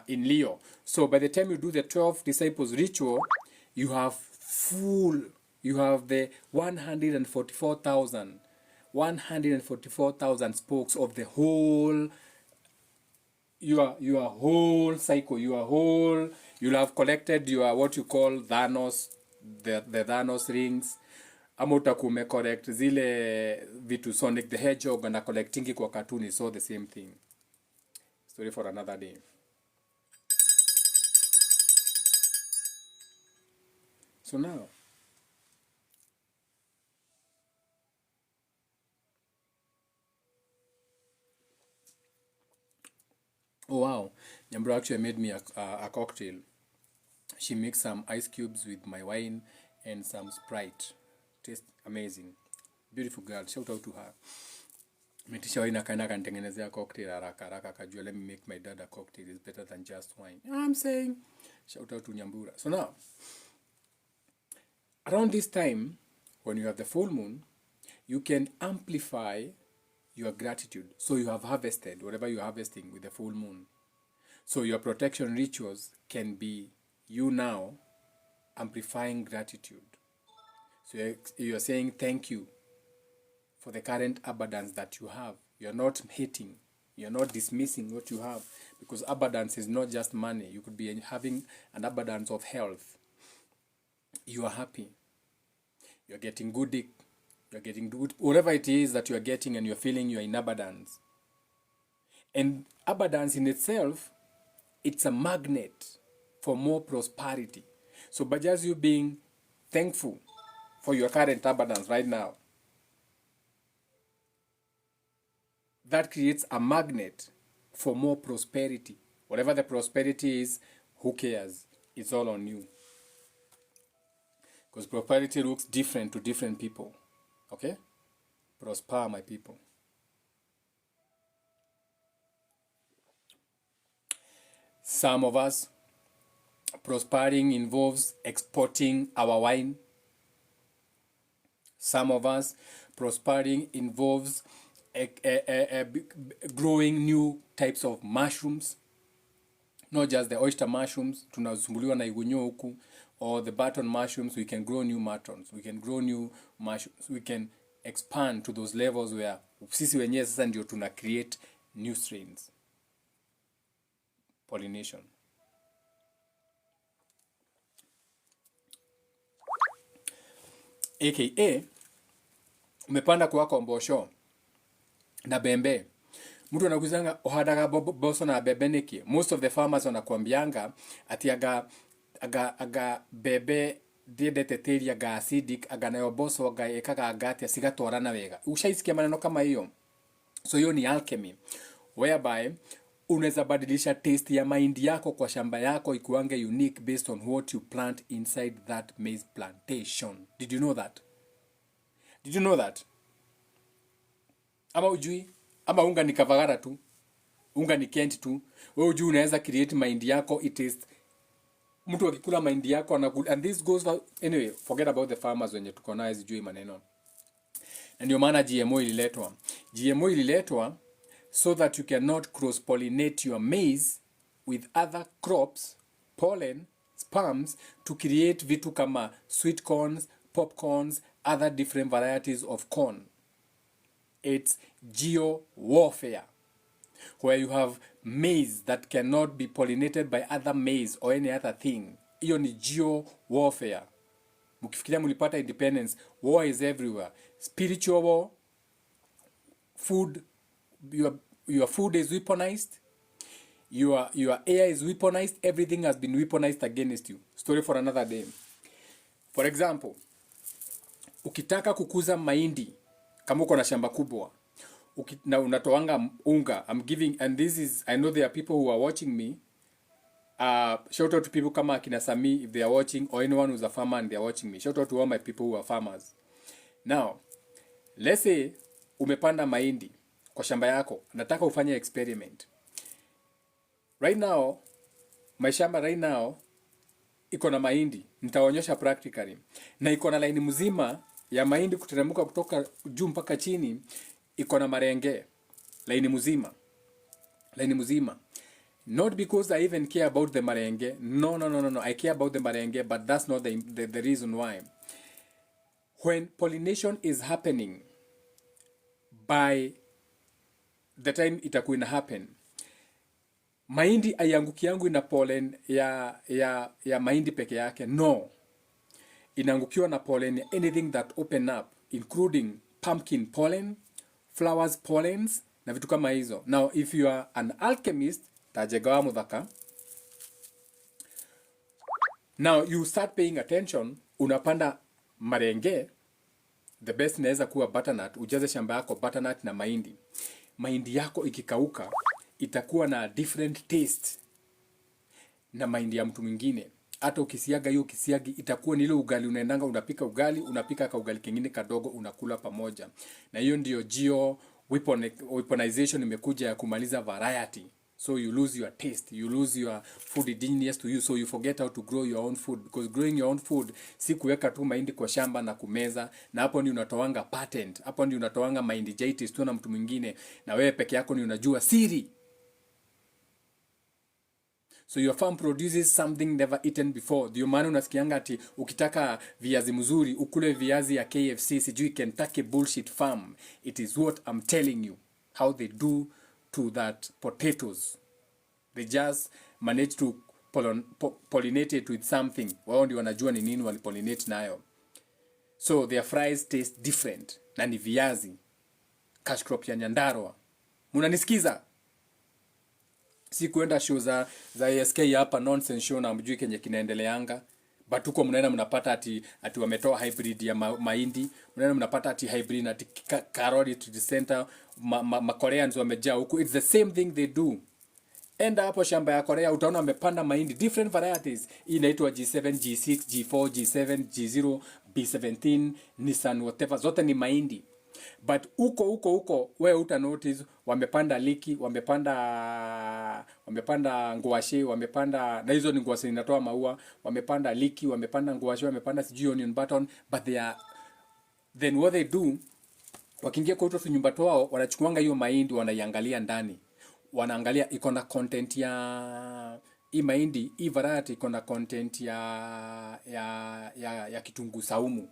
Leo. So by the time you do the 12 disciples ritual, you have the 144,000 spokes of the whole your whole cycle, you'll have collected your what you call Thanos, the Thanos rings. Ama utakume correct zile vitu Sonic the Hedgehog na collectingi kwa cartoon is all the same thing. Story for another day. So now, oh wow, Nyambro actually made me a cocktail. She mixed some ice cubes with my wine and some Sprite. Tastes amazing. Beautiful girl. Shout out to her. Metisha wine akaenda kanitengenezea cocktail haraka kajua, let me make my dad a cocktail is better than just wine. You know what I'm saying? Shout out to Nyambura. So now, around this time, when you have the full moon, you can amplify your gratitude. So you have harvested whatever you're harvesting with the full moon. So your protection rituals can be you now amplifying gratitude. So you're saying thank you for the current abundance that you have. You're not hating. You're not dismissing what you have. Because abundance is not just money. You could be having an abundance of health. You are happy. You're getting good. You're getting good. Whatever it is that you're getting and you're feeling, you're in abundance. And abundance in itself, it's a magnet for more prosperity. So by just you being thankful for your current abundance right now, that creates a magnet for more prosperity. Whatever the prosperity is, who cares? It's all on you. Because prosperity looks different to different people. Okay? Prosper, my people. Some of us, prospering involves exporting our wine. Some of us, prospering involves growing new types of mushrooms. Not just the oyster mushrooms, tunasumbuliwa na igunyo huku, or the button mushrooms. We can grow new buttons. We can grow new mushrooms. We can expand to those levels where sisi wenyewe sasa ndio tuna create new strains. Pollination. AKA, umepanda kwa mbosho na bembe. Mtu anakuzanga ohadaga boso na bebe niki. Most of the farmers wanakuambianga ati aga bebe ndiendete tĩri anga acidic anga nayo mboco anga ĩkaga ngatia cigatwarana wega. Ushaisikia maneno kama hiyo? So hiyo ni alchemy, whereby unaweza badilisha taste ya mahindi yako kwa shamba yako ikuange unique based on what you plant inside that maize plantation. Did you know that? Did you know that? Ama ujui? Ama unga ni kavagara tu? Unga ni Kent tu? Wewe ujui unaweza create mahindi yako it is mtu akikula mahindi yako and this goes for, anyway, forget about the farmers wenye tuko nayo sijui maneno. Na ndio maana GMO ililetwa. GMO ililetwa so that you cannot cross pollinate your maize with other crops, pollen, sperms to create vitu kama sweet corns, popcorns, other different varieties of corn. It's geo warfare, where you have maize that cannot be pollinated by other maize or any other thing. Hiyo ni geo warfare. Mkifikiria mlipata independence, war is everywhere. Spiritual war, food, your food is weaponized, your air is weaponized, everything has been weaponized against you. Story for another day. For example, ukitaka kukuza mahindi kama uko na shamba kubwa na unatoanga unga, I'm giving, and this is, I know there are people who are watching me, shout out to people kama akina Sami if they are watching, or anyone who's a farmer and they are watching me. Shout out to all my people who are farmers. Now, let's say umepanda mahindi kwa shamba yako, nataka ufanye experiment. Right now, my shamba right now iko na mahindi, nitaonyesha practically. Na iko na line mzima ya mahindi kuteremka kutoka juu mpaka chini, iko na marenge. Line mzima. Not because I even care about the marenge. No. I care about the marenge, but that's not the reason why. When pollination is happening, by the time itakuwa ina happen, mahindi aianguki yangu ina pollen ya mahindi peke yake. No. Inaangukiwa na pollen anything that open up, including pumpkin pollen, flowers pollens, na vitu kama hizo. Now, if you are an alchemist, tajegawa muthaka. Now, you start paying attention, unapanda marenge, the best inaweza kuwa butternut, ujaze shamba yako butternut na mahindi. Mahindi yako ikikauka, itakuwa na different taste na mahindi ya mtu mwingine. Hata ukisiaga hiyo kisiagi itakuwa ni ile ugali unaendanga unapika ugali, unapika ka ugali kingine kadogo unakula pamoja. Na hiyo ndio geo weaponization imekuja ya kumaliza variety. So you lose your taste, you lose your food indigenous to you, so you forget how to grow your own food, because growing your own food si kuweka tu mahindi kwa shamba na kumeza, na hapo ni unatoanga patent, hapo ni unatoanga meningitis tu na mtu mwingine, na wewe peke yako ni unajua siri. So your farm produces something never eaten before. Ndio maana unasikianga ati ukitaka viazi mzuri ukule viazi ya KFC, sijui Kentucky bullshit farm. It is what I'm telling you, how they do to that potatoes. They just manage to pollinate it with something. Wao ndio wanajua ni nini walipollinate nayo. So their fries taste different. Na ni viazi. Cash crop ya Nyandarua. Munanisikiza? Si kuenda show za ASK hapa nonsense show na mjui kenye kinaendeleanga. But huko mnaenda mnapata ati wametoa hybrid ya mahindi. Mnaenda mnapata ati hybrid ati carrot to the center. Koreans wamejaa huko. It's the same thing they do. Enda hapo shamba ya Korea utaona wamepanda mahindi different varieties. Hii inaitwa G7, G6, G4, G7, G0, B17, Nissan whatever. Zote ni mahindi. But huko wewe uta notice wamepanda liki, wamepanda ngwashi, wamepanda, na hizo ni ngwashi inatoa maua, wamepanda liki, wamepanda ngwashi, wamepanda sijui onion button, but they are, then what they do, wakiingia kwa uto nyumba wao, wanachukuanga hiyo mahindi wanaiangalia ndani. Wanaangalia iko na content ya hii mahindi, hii variety iko na content ya kitunguu saumu.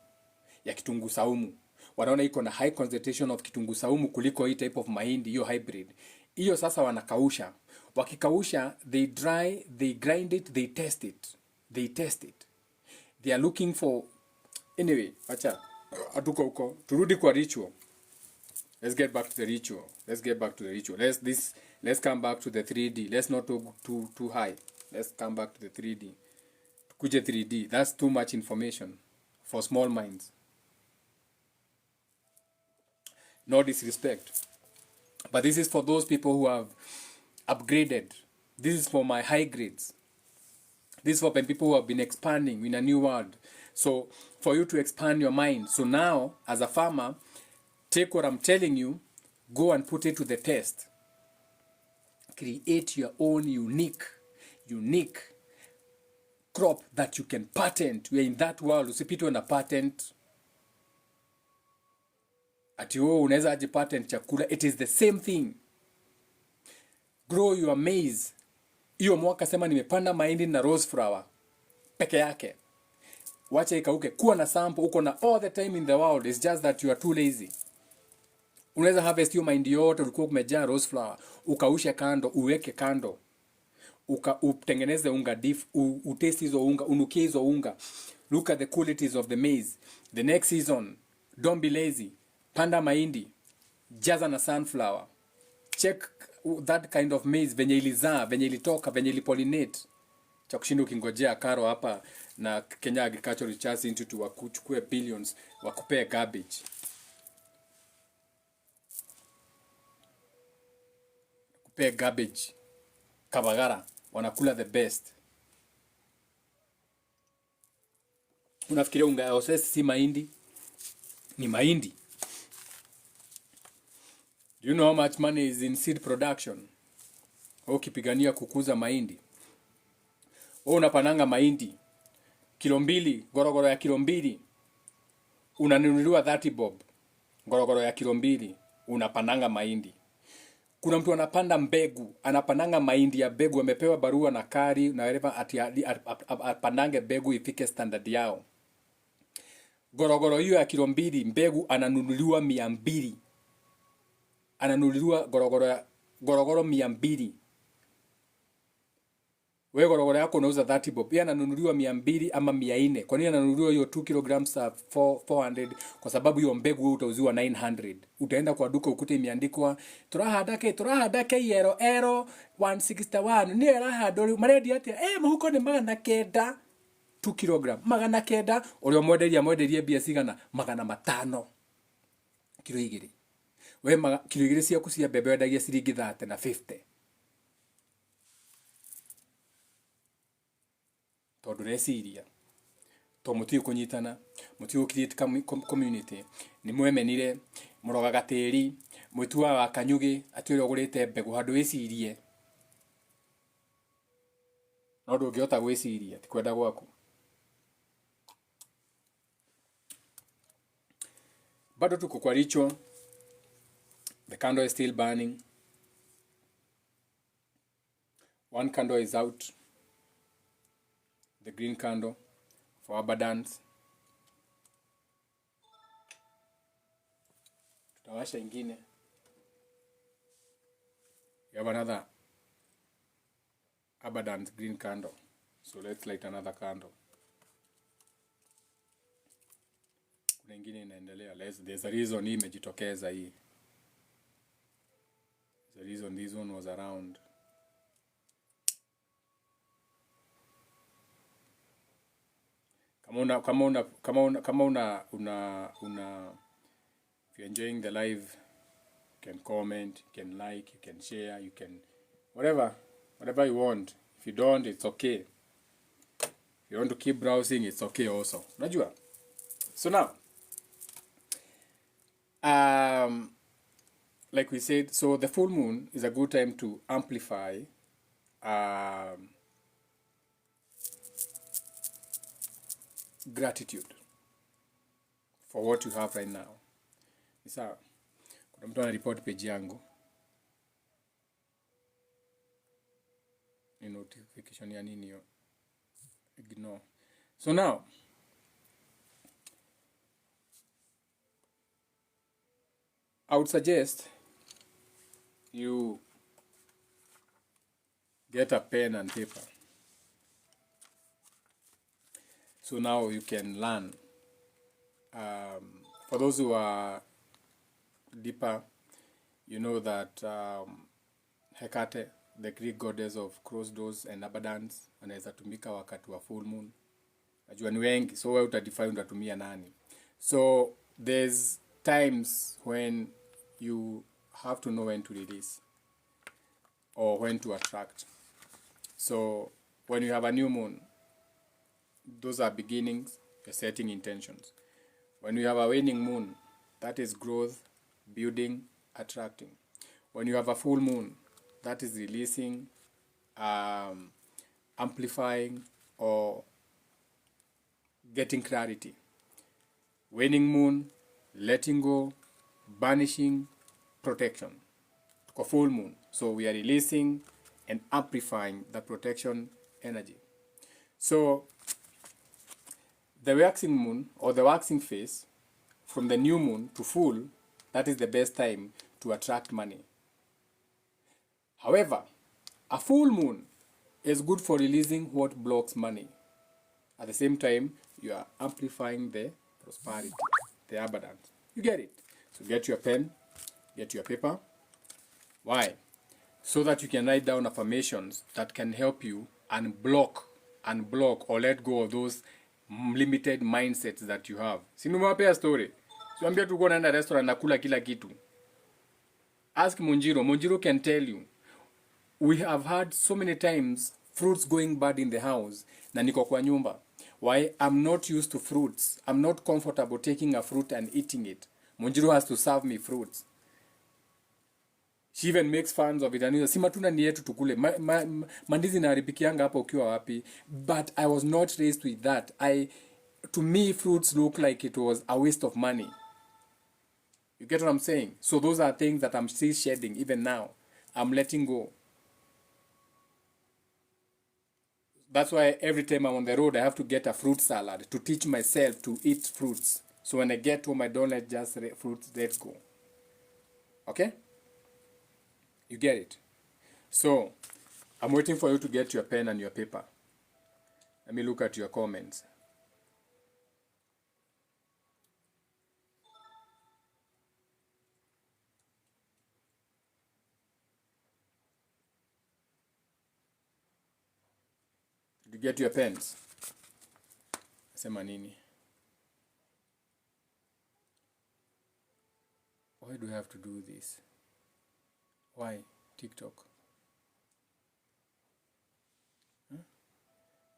Ya kitunguu saumu. Wanaona iko na high concentration of kitunguu saumu kuliko hii type of mahindi, hiyo hybrid. Hiyo sasa wanakausha. Wakikausha, they dry, they grind it, they test it. They are looking for, anyway, acha atuko huko. Turudi kwa ritual. Let's get back to the ritual. Let's come back to the 3D. Let's not go too high. Let's come back to the 3D. kuje 3D. That's too much information for small minds. No disrespect, but this is for those people who have upgraded. This is for my high grades. This is for people who have been expanding in a new world. So for you to expand your mind. So now, as a farmer, take what I'm telling you, go and put it to the test. Create your own unique crop that you can patent. We are in that world. Usipitwe na patent. Ati wewe unaweza aje patent chakula. It is the same thing. Grow your maize. Hiyo mwaka sema nimepanda mahindi na rose flower peke yake. Wacha ikauke. Kuwa na sample, uko na all the time in the world. It's just that you are too lazy. Unaweza harvest hiyo mahindi yote ulikuwa umejaa rose flower, ukaushe kando, uweke kando. Utengeneze unga diff, utesti hizo unga, unukie hizo unga. Look at the qualities of the maize. The next season, don't be lazy. Panda mahindi, jaza na sunflower. Check that kind of maize, venye ilizaa, venye ilitoka, venye ilipollinate. Cha kushinda ukingojea karo hapa na Kenya Agricultural Research Institute wakuchukue billions, wakupee garbage. Kupea garbage. Kabagara, wanakula the best. Unafikiria unga osesi si mahindi? Ni mahindi. Do you know how much money is in seed production? Ukipigania kukuza mahindi. Unapananga mahindi kilo 2, gorogoro ya kilo 2 unanunuliwa 30 bob. Gorogoro ya kilo 2 unapananga mahindi. Kuna mtu anapanda mbegu, anapananga mahindi ya mbegu, amepewa barua na kari na whatever ati apandange mbegu ifike standard yao. Gorogoro hiyo ya kilo 2 mbegu ananunuliwa 200. Ananunuliwa gorogoro 200. Wewe gorogoro yako unauza 30 bob. Yeye ananunuliwa 200 ama 400. Kwa nini ananunuliwa hiyo 2 kilograms 400? Kwa sababu hiyo mbegu wewe utauziwa 900. Utaenda kwa duka ukute imeandikwa turahadake ero 161. Ni rahado maredi ati muhuko ni 900. 2 kilogram 900. Uri mwenderia bia cigana 500. Kilo 2. Wewe kilo 2 ciaku cia mbembe wendagia ciringi 30 na 50. Tondu reciria to mutiu kunyitana, mutiu create community, ni mwemenire murogaga tiri, mwitua wa kanyugi ati uri ugurite mbegu handu wicirie. No ndungiota gwiciria ti kwenda gwaku. Bado tuko kwa ritual. The candle is still burning. One candle is out. The green candle for abundance. Tutawasha ingine. We have another abundance green candle. So let's light another candle. Kuna ingine inaendelea. There's a reason hii imejitokeza hii. The reason this one was around. Kama una if you're enjoying the live, you can comment, you can like, you can share, you can whatever you want. If you don't, it's okay. If you want to keep browsing, it's okay also. Unajua? So now, like we said, so the full moon is a good time to amplify gratitude for what you have right now. Sawa. Kuna mtu anaripoti page yangu. Ni notification ya nini hiyo? Ignore. So now, I would suggest you get a pen and paper. So now you can learn. For those who are deeper, you know that Hecate, the Greek goddess of crossed doors and abundance, anaweza tumika wakati wa full moon. najua ni wengi, so wewe utadefine utatumia nani. So there's times when you have to know when to release or when to attract. So when you have a new moon, those are beginnings, you're setting intentions. When you have a waning moon, that is growth, building, attracting. When you have a full moon, that is releasing, amplifying, or getting clarity. Waning moon, letting go, banishing, protection. For full moon, so we are releasing and amplifying the protection energy. So the waxing moon or the waxing phase, from the new moon to full, that is the best time to attract money. However, a full moon is good for releasing what blocks money. At the same time, you are amplifying the prosperity, the abundance. You get it? So get your pen, get your paper. Why? So that you can write down affirmations that can help you unblock or let go of those limited mindsets that you have. Si nimewapea story. Siambia tu naenda restaurant nakula kila kitu. Ask Munjiro. Munjiro can tell you. We have had so many times fruits going bad in the house na niko kwa nyumba. Why? I'm not used to fruits. I'm not comfortable taking a fruit and eating it. Munjiro has to serve me fruits. She even makes fun of it. And si matunda ni yetu tukule. Mandizi naharibikianga hapa ukiwa wapi. But I was not raised with that. To me, fruits look like it was a waste of money. You get what I'm saying? So those are things that I'm still shedding even now. I'm letting go. That's why every time I'm on the road, I have to get a fruit salad to teach myself to eat fruits. So when I get home, I don't let just fruits let go. Okay? You get it? So, I'm waiting for you to get your pen and your paper. Let me look at your comments. Did you get your pens? Sema nini? Why do I have to do this? Why? TikTok. Huh?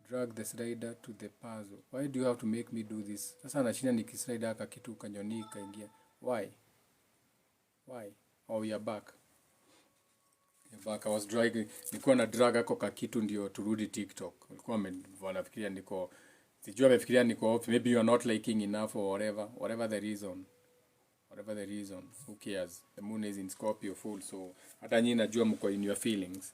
Drag the slider to the puzzle. Why do you have to make me do this? Sasa nashinda nikislider haka kitu kanyoni kaingia. Why? Why? Oh, you're back. You're back. I was dragging. Nilikuwa na drag hako kakitu ndio turudi TikTok. Walikuwa wanafikiria niko sijua wamefikiria niko off. Maybe you are not liking enough or whatever. Whatever the reason. Who cares? The moon is in Scorpio full, so hata nyinyi najua mko in your feelings.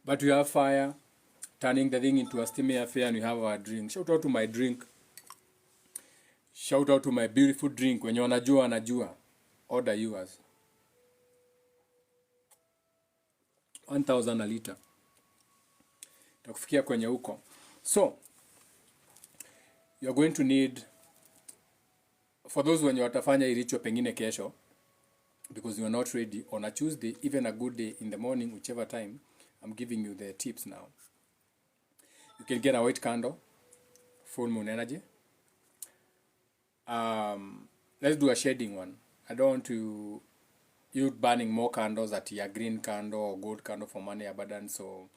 But you have fire, turning the thing into a steamy affair, and you have a drink. Shout out to my drink. Shout out to my beautiful drink. When you wanajua, order yours. 1,000 a liter. Takufikia kwenye huko. So, you're going to need, for those when you watafanya iricho pengine kesho, because you are not ready, on a Tuesday, even a good day in the morning, whichever time, I'm giving you the tips now. You can get a white candle, full moon energy. Let's do a shading one. I don't want to you burning more candles at your green candle or gold candle for money abundance. So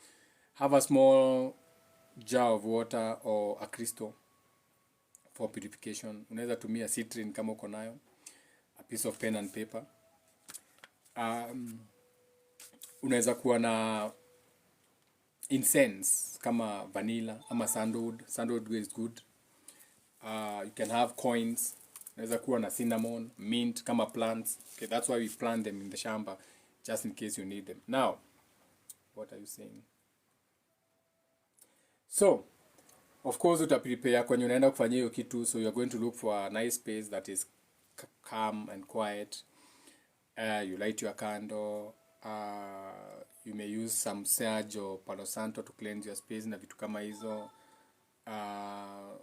have a small jar of water or a crystal for purification. Unaweza tumia citrine kama uko nayo, a piece of pen and paper. Unaweza kuwa na incense kama vanilla ama sandalwood is good. You can have coins. Unaweza kuwa na cinnamon, mint kama plants. Okay, that's why we plant them in the shamba just in case you need them. Now, what are you saying? So, of course utaprepare kwenye unaenda kufanyia hiyo kitu, so you're going to look for a nice space that is calm and quiet. You light your candle. You may use some sage or palo santo to cleanse your space na vitu kama hizo.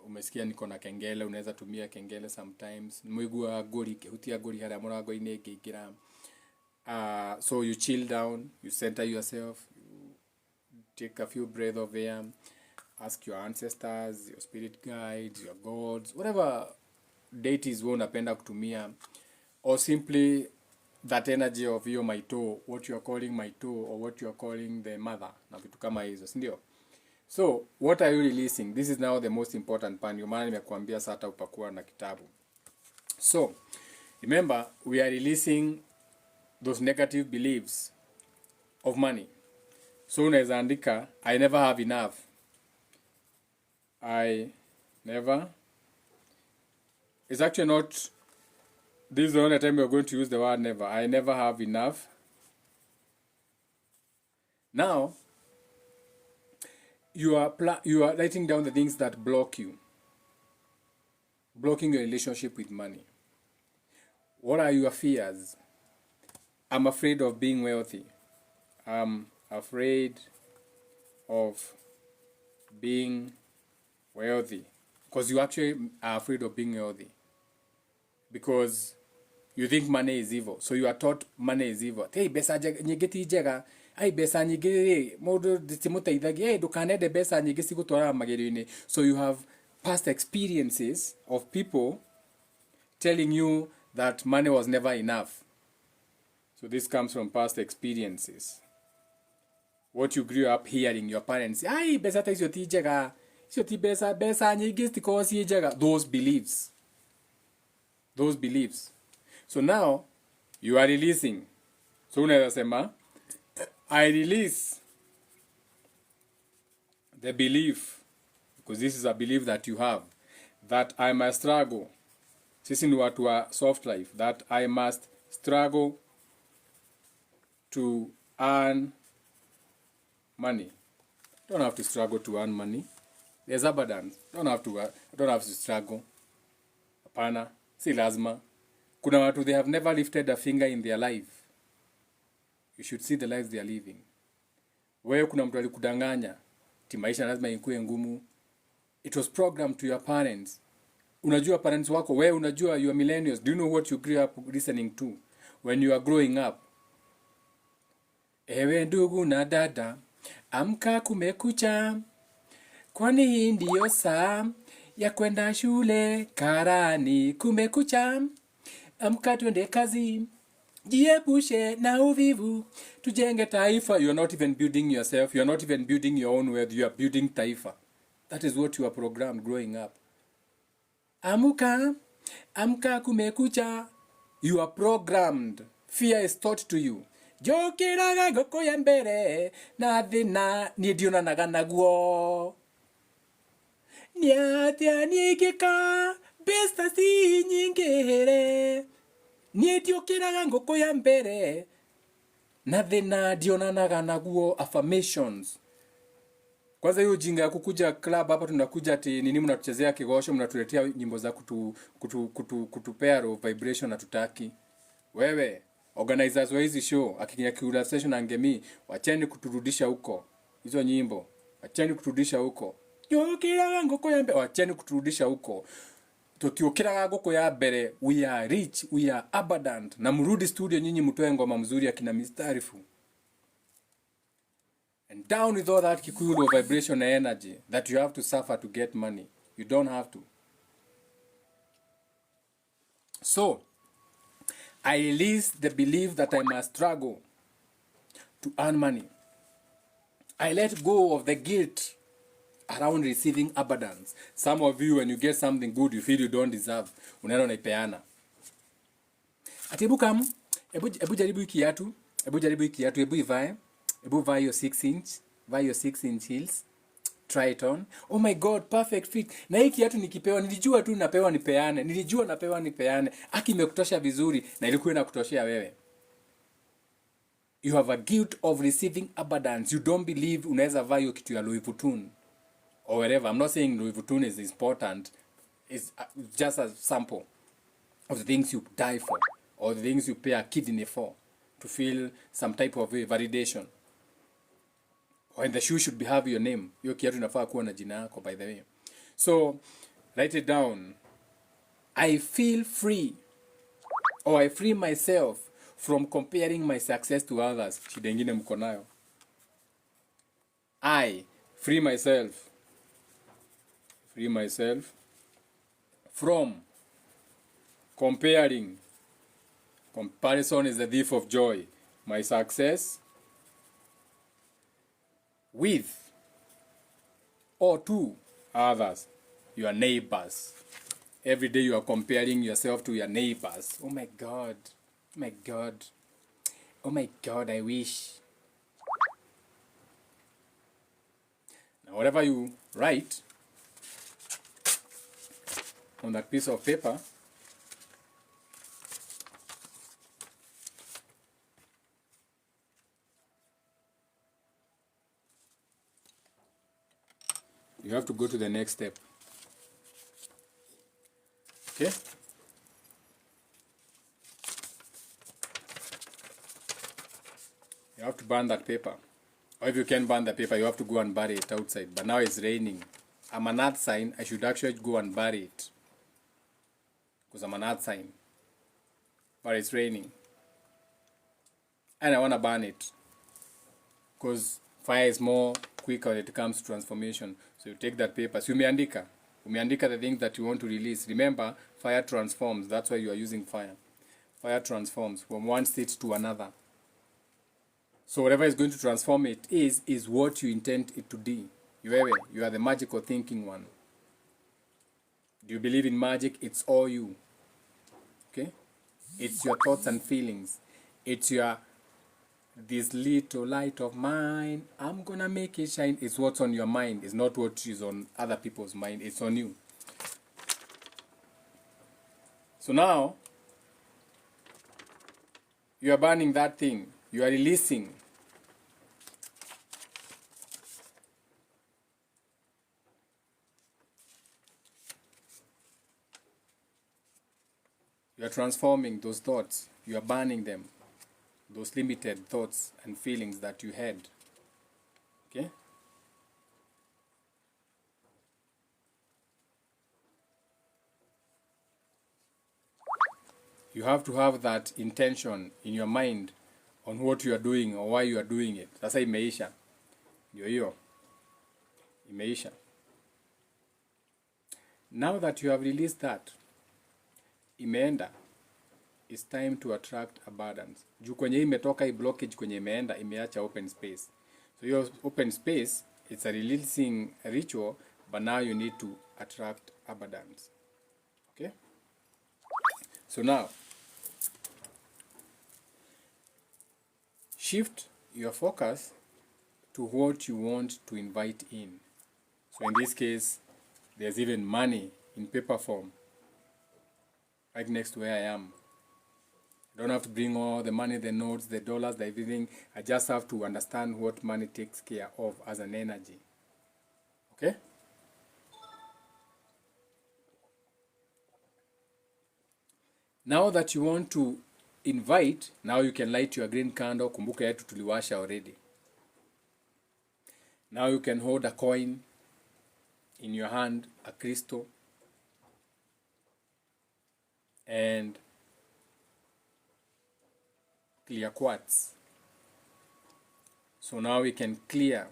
Umesikia niko na kengele, unaweza tumia kengele sometimes. Mwigua gori, hutia gori haria mũrango-inĩ ngĩingĩra. So you chill down, you center yourself, you take a few breaths of air, ask your ancestors, your spirit guides, your gods, whatever deities unapenda kutumia, or simply that energy of your maito, what you are calling maito or what you are calling the mother, na vitu kama hizo, sindio? So what are you releasing? This is now the most important part. Ndio maana nimekuambia sasa upakuwa na kitabu. So remember, we are releasing those negative beliefs of money. So unaweza andika, I never have enough. I never. It's actually not, this is the only time we're going to use the word never. I never have enough. Now, you are writing down the things that block you. Blocking your relationship with money. What are your fears? I'm afraid of being wealthy. I'm afraid of being wealthy. Because you actually are afraid of being wealthy. Because you think money is evil. So you are taught money is evil. Hey, besa nyigeti jega. Hey, besa nyigeti. Modo ditimuteithagi. Hey, dukanede besa nyigesi gutwara mageri-ini. So you have past experiences of people telling you that money was never enough. So this comes from past experiences. What you grew up hearing your parents say, "Ay, besa takes your tijega. Your ti besa nyigesti because yejega." Those beliefs. Those beliefs. So now you are releasing. So unaweza sema, I release the belief, because this is a belief that you have, that I must struggle. Sisi ni watu wa soft life, that I must struggle to earn money. Don't have to struggle to earn money. There's abundance. Don't have to struggle. Hapana, si lazima. Kuna watu, they have never lifted a finger in their life. You should see the lives they are living. Wewe kuna mtu alikudanganya ti maisha lazima ikuwe ngumu. It was programmed to your parents. Unajua parents wako, wewe unajua you are millennials. Do you know what you grew up listening to when you are growing up? Ewe ndugu na dada, amka kumekucha. Kwani hii ndiyo saa ya kwenda shule, karani kumekucha. Amka twende kazi, jiepushe na uvivu, tujenge taifa. You are not even building yourself. You are not even building your own wealth. You are building taifa. That is what you are programmed growing up. Amka kumekucha. You are programmed. Fear is taught to you. Jokiraga goko ya mbere na thina ni ndionanaga naguo. Niatia nigika besta si nyingere. Nietiokiraga ngoko ya mbere na thina ndionanaga naguo. Affirmations. Kwanza hiyo jinga ya kukuja club hapa tunakuja ati nini mnatuchezea kigosho, mnatuletea nyimbo za kutupea low vibration na tutaki. Wewe organizers wa hizi show akikinya kiula session angemi, wacheni kuturudisha huko. Hizo nyimbo wacheni kuturudisha huko. Jokiraga ngoko ya mbere, wacheni kuturudisha huko. Tukiokiraga ngoko ya mbere, we are rich, we are abundant. Na mrudi studio nyinyi mtoe ngoma mzuri akina Mistarifu. And down with all that Kikuyu low vibration and energy that you have to suffer to get money. You don't have to. So, I release the belief that I must struggle to earn money. I let go of the guilt around receiving abundance. Some of you, when you get something good, you feel you don't deserve. Unaenda unaipeana. Atibu kam, ebu jaribu kiatu, ebu ivae. Ebu buy your 6-inch, buy your 6-inch heels, try it on. Oh my God, perfect fit. Na hii kiatu nikipewa, nilijua tu napewa nipeane. Aki imekutosha vizuri na ilikuwa inakutoshea wewe. You have a guilt of receiving abundance. You don't believe unaweza buy hiyo kitu ya Louis Vuitton or wherever. I'm not saying Louis Vuitton is important. It's just a sample of the things you die for or the things you pay a kidney for to feel some type of validation. Or the shoe should have your name. Hiyo kiatu inafaa kuwa na jina yako, by the way. So, write it down. I feel free. Or I free myself from comparing my success to others. Shida ingine mko nayo. I free myself from comparing. Comparison is the thief of joy. My success with or to others, your neighbors. Every day you are comparing yourself to your neighbors. Oh my God. Oh my God. Oh my God, I wish. Now, whatever you write on that piece of paper, you have to go to the next step. Okay? You have to burn that paper. Or if you can't burn the paper, you have to go and bury it outside. But now it's raining. I'm an earth sign. I should actually go and bury it. Because I'm an earth sign. But it's raining. And I want to burn it. Because fire is more quicker when it comes to transformation. So you take that paper. So umeandika the things that you want to release. Remember, fire transforms. That's why you are using fire. Fire transforms from one state to another. So whatever is going to transform it is what you intend it to be. You are the magical thinking one. Do you believe in magic? It's all you. Okay? It's your thoughts and feelings. It's your, this little light of mine, I'm gonna make it shine. It's what's on your mind. It's not what is on other people's mind. It's on you. So now, you are burning that thing. You are releasing. You are transforming those thoughts. You are burning them. Those limited thoughts and feelings that you had. Okay? You have to have that intention in your mind on what you are doing or why you are doing it. Sasa imeisha. Ndio hiyo. Imeisha. Now that you have released that, imeenda, it's time to attract abundance. Juu kwenye imetoka hii blockage kwenye imeenda, imeacha open space. So your open space, it's a releasing ritual, but now you need to attract abundance. Okay? So now, shift your focus to what you want to invite in. So in this case, there's even money in paper form right next to where I am. I don't have to bring all the money, the notes, the dollars, the everything. I just have to understand what money takes care of as an energy. Okay? Now that you want to invite, now you can light your green candle. Kumbuka yetu tuliwasha already. Now you can hold a coin in your hand, a crystal, and clear quartz. So now we can clear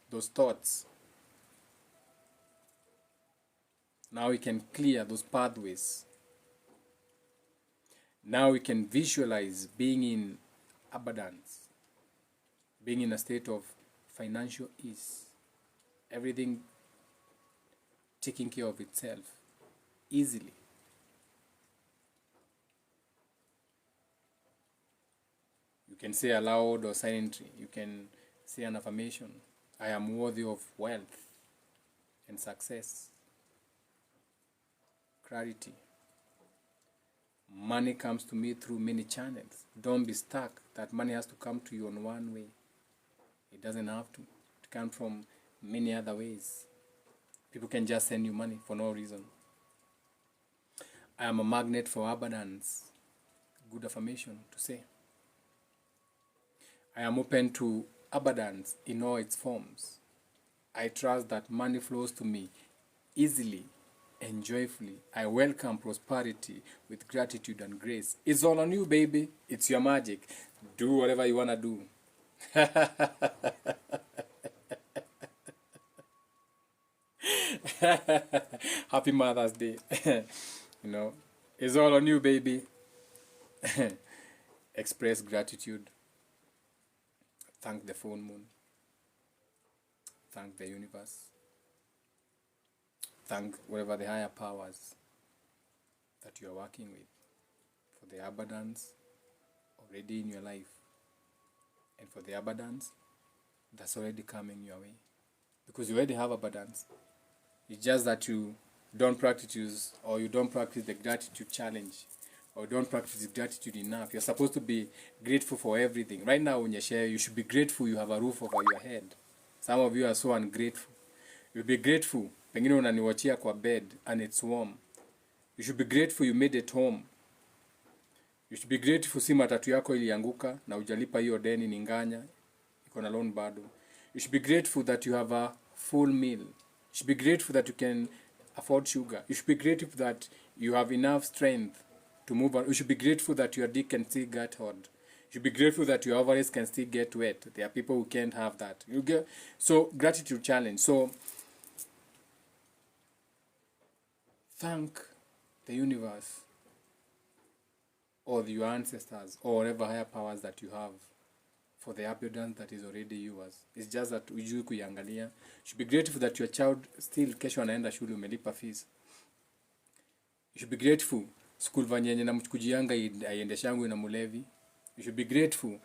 those thoughts. Now we can clear those pathways. Now we can visualize being in abundance, being in a state of financial ease, everything taking care of itself easily. You can say aloud or silently. You can say an affirmation. I am worthy of wealth and success, clarity. Money comes to me through many channels. Don't be stuck that money has to come to you in one way. It doesn't have to. It comes from many other ways. People can just send you money for no reason. I am a magnet for abundance. Good affirmation to say. I am open to abundance in all its forms. I trust that money flows to me easily and joyfully. I welcome prosperity with gratitude and grace. It's all on you, baby. It's your magic. Do whatever you want to do. Happy Mother's Day. You know, it's all on you, baby. Express gratitude. Thank the full moon. Thank the universe. Thank whatever the higher powers that you are working with for the abundance already in your life and for the abundance that's already coming your way. Because you already have abundance. It's just that you don't practice or you don't practice the gratitude challenge or don't practice gratitude enough. You're supposed to be grateful for everything. Right now when you share, you should be grateful you have a roof over your head. Some of you are so ungrateful. You'll be grateful. Pengine unaniwachia kwa bed and it's warm. You should be grateful you made it home. You should be grateful si matatu yako ilianguka na hujalipa hiyo deni ni nganya. Iko na loan bado. You should be grateful that you have a full meal. You should be grateful that you can afford sugar. You should be grateful that you have enough strength to move on. You should be grateful that your dick can still get hard. You should be grateful that your ovaries can still get wet. There are people who can't have that. So gratitude challenge. So thank the universe or your ancestors or whatever higher powers that you have for the abundance that is already yours. It's just that ujui kuiangalia. You should be grateful that your child still kesho anaenda shule umelipa fees. You should be grateful school vanyenye na mchukujianga aiendeshangu na mulevi. You should be grateful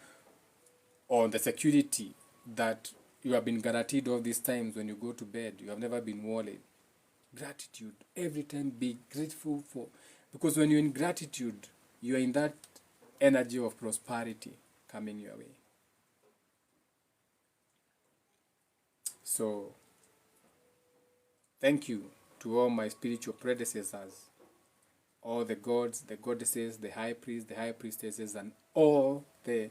on the security that you have been guaranteed all these times when you go to bed. You have never been worried. Gratitude. Every time be grateful for. Because when you're in gratitude, you are in that energy of prosperity coming your way. So, thank you to all my spiritual predecessors, all the gods, the goddesses, the high priests, the high priestesses, and all the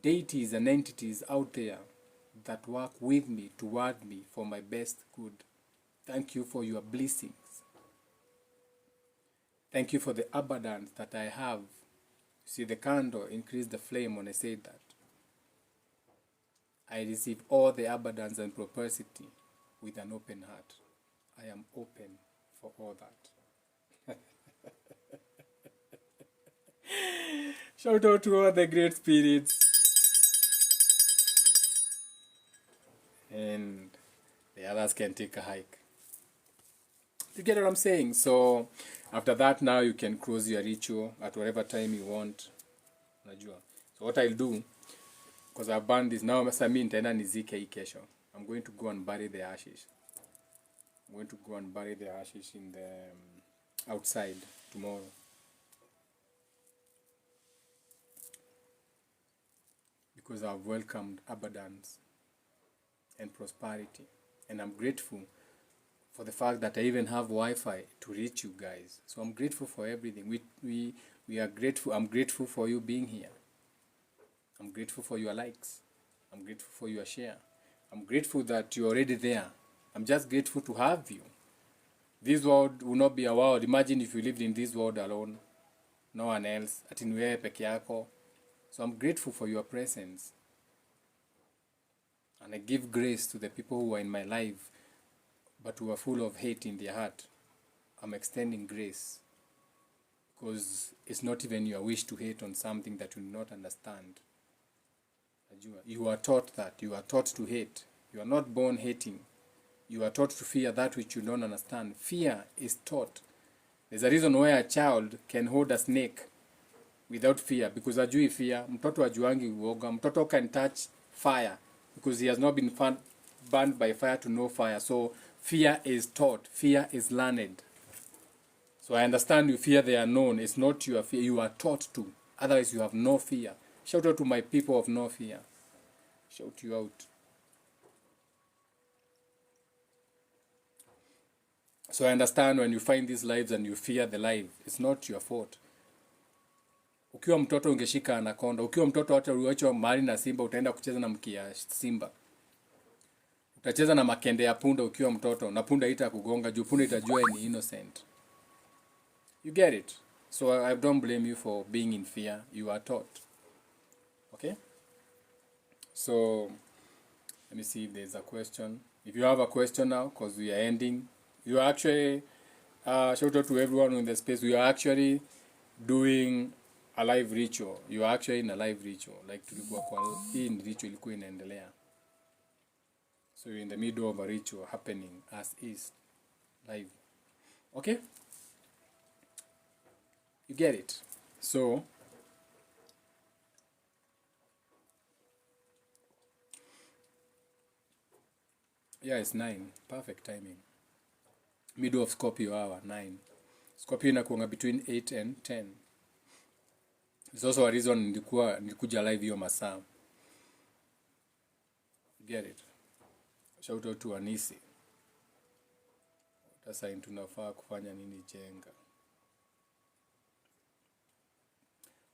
deities and entities out there that work with me, toward me, for my best good. Thank you for your blessings. Thank you for the abundance that I have. See, the candle increased the flame when I said that. I receive all the abundance and prosperity with an open heart. I am open for all that. Shout out to all the great spirits. And the others can take a hike. You get what I'm saying? So after that, now you can close your ritual at whatever time you want. So what I'll do, because I've burned this now, I'm going to go and bury the ashes. I'm going to go and bury the ashes in the outside tomorrow. Because I've welcomed abundance and prosperity, and I'm grateful for the fact that I even have Wi-Fi to reach you guys. So I'm grateful for everything. We are grateful. I'm grateful for you being here. I'm grateful for your likes. I'm grateful for your share. I'm grateful that you're already there. I'm just grateful to have you. This world will not be a world. Imagine if you lived in this world alone. No one else. Ati ni wewe peke yako. So I'm grateful for your presence. And I give grace to the people who are in my life, but who are full of hate in their heart. I'm extending grace. Because it's not even your wish to hate on something that you do not understand. You are taught that. You are taught to hate. You are not born hating. You are taught to fear that which you don't understand. Fear is taught. There's a reason why a child can hold a snake without fear, because ajui fear. Mtoto ajuangi uoga. Mtoto can touch fire because he has not been burned by fire to know fire. So fear is taught. Fear is learned. So I understand you fear the unknown. It's not your fear. You are taught to. Otherwise you have no fear. Shout out to my people of no fear. Shout you out. So I understand when you find these lives and you fear the life, it's not your fault. Ukiwa mtoto ungeshika anakonda. Ukiwa mtoto hata uliachwa mahali na simba, utaenda kucheza na mkia simba. Utacheza na makende ya punda ukiwa mtoto na punda itakugonga juu punda itajua ni innocent. You get it? So I don't blame you for being in fear. You are taught. Okay? So let me see if there's a question. If you have a question now, because we are ending, you are actually, shout out to everyone in the space. We are actually doing a live ritual. You are actually in a live ritual. Like tulikuwa kwa hii ritual ilikuwa inaendelea. So you're in the middle of a ritual happening as is live. Okay? You get it? So yeah, it's 9. Perfect timing. Middle of Scorpio hour, 9. Scorpio inakuanga between 8 and 10. It's also a reason nilikuja live hiyo masaa. Get it? Shout out to Anisi. Sasa tunafaa kufanya nini jenga?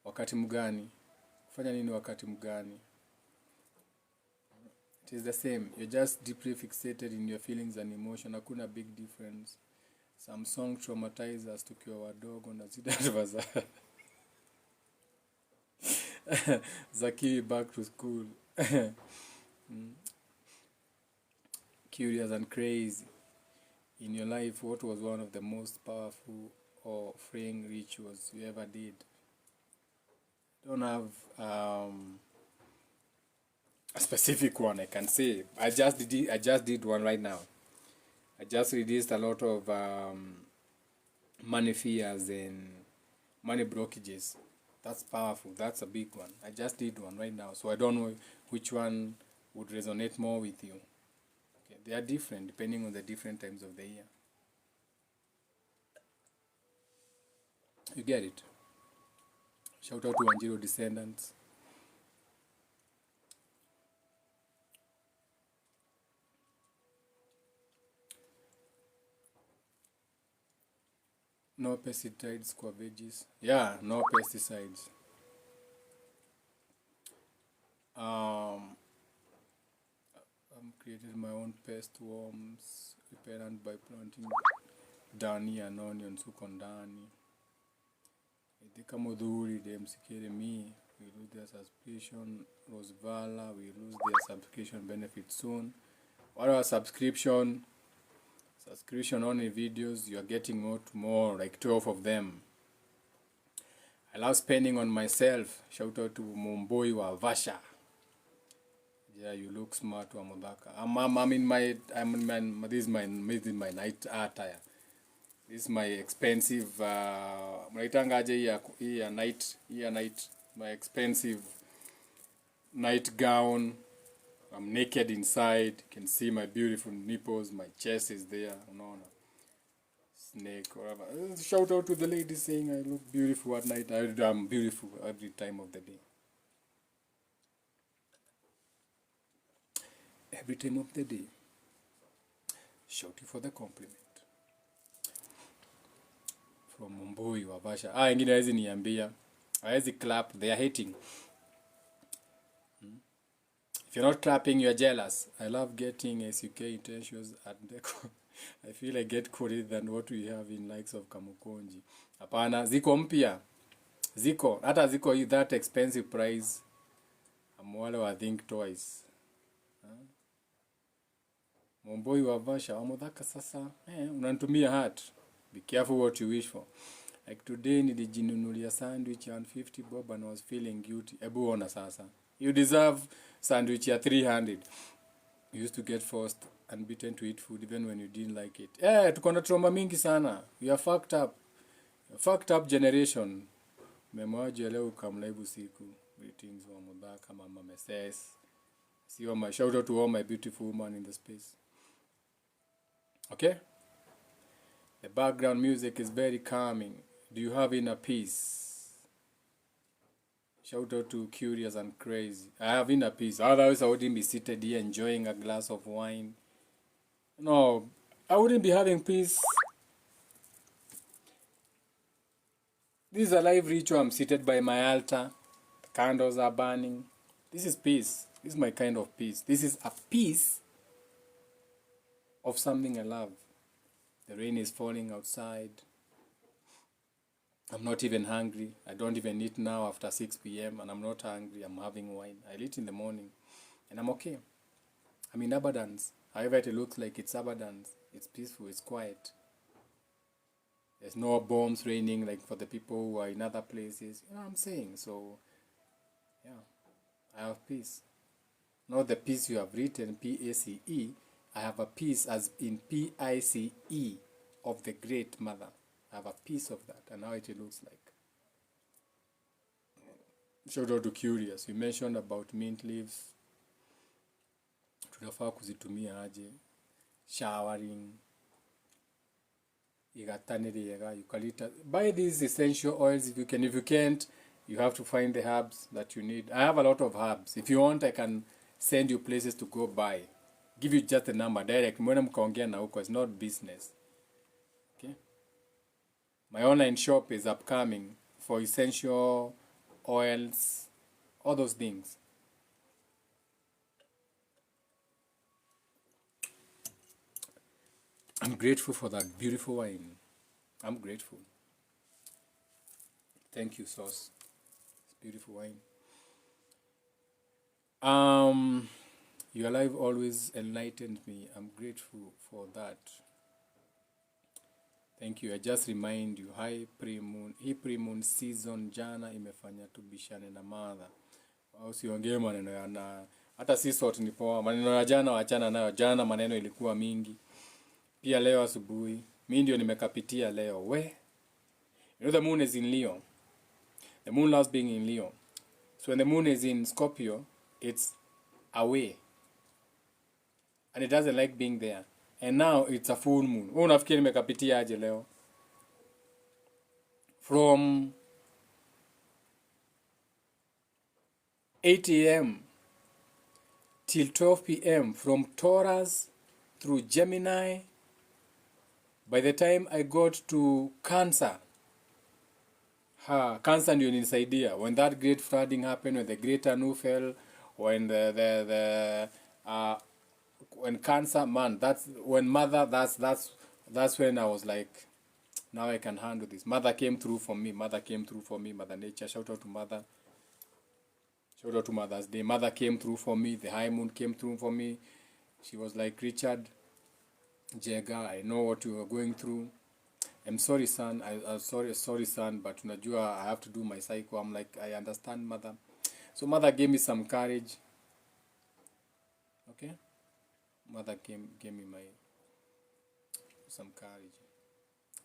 Wakati mgani? Kufanya nini wakati mgani? It is the same. You're just deeply fixated in your feelings and emotion. Hakuna big difference. Some song traumatize us tukiwa wadogo na zidadvaza. Zaki back to school. Curious and crazy. In your life, what was one of the most powerful or freeing rituals you ever did? Don't have a specific one I can say. I just did one right now. I just released a lot of money fears and money blockages. That's powerful. That's a big one. I just did one right now, so I don't know which one would resonate more with you. Okay, they are different depending on the different times of the year. You get it? Shout out to Wanjiro descendants. No pesticides kwa veggies. Yeah, no pesticides. I'm created my own pest worms repellent by planting dani and onions huko ndani. Idika modhuri demsikere me. We lose their subscription. Rosevala, we lose their subscription benefit soon. What are subscription only videos? You are getting more, like 12 of them. I love spending on myself. Shout out to Momboi wa Vasha. Yeah, you look smart wa Modaka. This is my night attire. This is my expensive night, my expensive night gown. I'm naked inside. You can see my beautiful nipples. My chest is there. No. Snake or whatever. Shout out to the ladies saying I look beautiful at night. I'm beautiful every time of the day. Every time of the day. Shout you for the compliment. From Mumbai, Wavasha. Ingine hawezi niambia. Hawezi clap. They are hating. If you're not clapping, you're jealous. I love getting SUK intentions at Deco. I feel I get quoted than what we have in likes of Kamukonji. Hapana, ziko mpya. Ziko. Hata ziko that expensive price. Amwale wa think twice. Momboi wa Vasha. Wamodhaka sasa. Unanitumia heart. Be careful what you wish for. Like today, nilijinunulia sandwich and 50 bob and I was feeling guilty. Ebu ona sasa. You deserve sandwich ya 300. You used to get forced and beaten to eat food even when you didn't like it. Tuko na trauma mingi sana. We are fucked up. Fucked up generation. Memoaji leo kamlaibu siku. Greetings wa Mudhaka, Mama Meses. See all my shout out to all my beautiful women in the space. Okay? The background music is very calming. Do you have inner peace? Shout out to Curious and Crazy. I have inner peace. Otherwise, I wouldn't be seated here enjoying a glass of wine. No, I wouldn't be having peace. This is a live ritual. I'm seated by my altar. The candles are burning. This is peace. This is my kind of peace. This is a peace of something I love. The rain is falling outside. I'm not even hungry. I don't even eat now after 6 p.m. and I'm not hungry. I'm having wine. I eat in the morning and I'm okay. I'm in abundance. However it looks like it's abundance. It's peaceful. It's quiet. There's no bombs raining like for the people who are in other places. You know what I'm saying? So, yeah, I have peace. Not the peace you have written, P-A-C-E. I have a peace as in P-I-C-E of the great mother. I have a piece of that and how it looks like. Shout out to Curious. You mentioned about mint leaves. Tunafaa kuzitumia aje? Showering. Eucalyptus. Buy these essential oils if you can. If you can't, you have to find the herbs that you need. I have a lot of herbs. If you want, I can send you places to go buy. Give you just the number direct. Mwena mkaongea na huko. It's not business. Okay. My online shop is upcoming for essential oils, all those things. I'm grateful for that beautiful wine. I'm grateful. Thank you, Sauce. It's beautiful wine. Your life always enlightened me. I'm grateful for that. Thank you. I just remind you, hii pre-moon season jana imefanya tubishane na mother. Usiongee maneno ya na hata si sort ni poa. Maneno ya jana waachana nayo. Jana maneno ilikuwa mingi. Pia leo asubuhi, mimi ndio nimekapitia leo. You know the moon is in Leo. The moon loves being in Leo. So when the moon is in Scorpio, it's away. And it doesn't like being there. And now it's a full moon. Unafikiri nimekapitia aje leo? From 8 a.m. till 12 p.m. from Taurus through Gemini. By the time I got to Cancer, Cancer ndio nilisaidia. When that great flooding happened, when the great Anu fell, when when Cancer, man, that's when Mother, that's when I was like, now I can handle this. Mother came through for me. Mother came through for me. Mother Nature. Shout out to Mother. Shout out to Mother's Day. Mother came through for me. The high moon came through for me. She was like, Richard, Jega, I know what you are going through. I'm sorry, son. I'm sorry, son. But unajua, I have to do my cycle. I'm like, I understand, Mother. So Mother gave me some courage. Okay? Mother gave me some courage.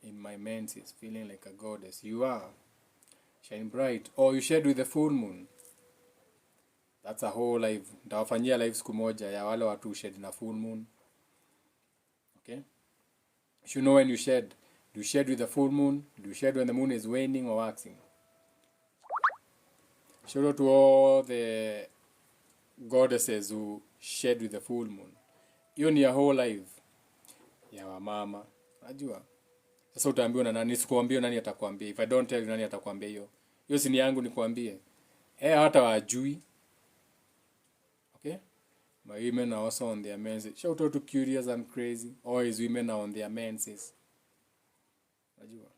In my menses, feeling like a goddess. You are. Shine bright. Or you shared with the full moon. That's a whole life. Ndawafanyia life siku moja ya wale watu shed na full moon. Okay? You should know when you shed. Do you shed with the full moon? Do you shed when the moon is waning or waxing? Shout out to all the goddesses who shed with the full moon. Hiyo ni ya whole life ya wamama. Najua. Sasa utaambiwa na nani? Sikuambia nani atakwambia. If I don't tell you, nani atakwambia hiyo? Hiyo si ni yangu nikwambie. Hata wajui. Okay? My women are also on their menses. Shout out to Curious and Crazy. Always women are on their menses. Najua.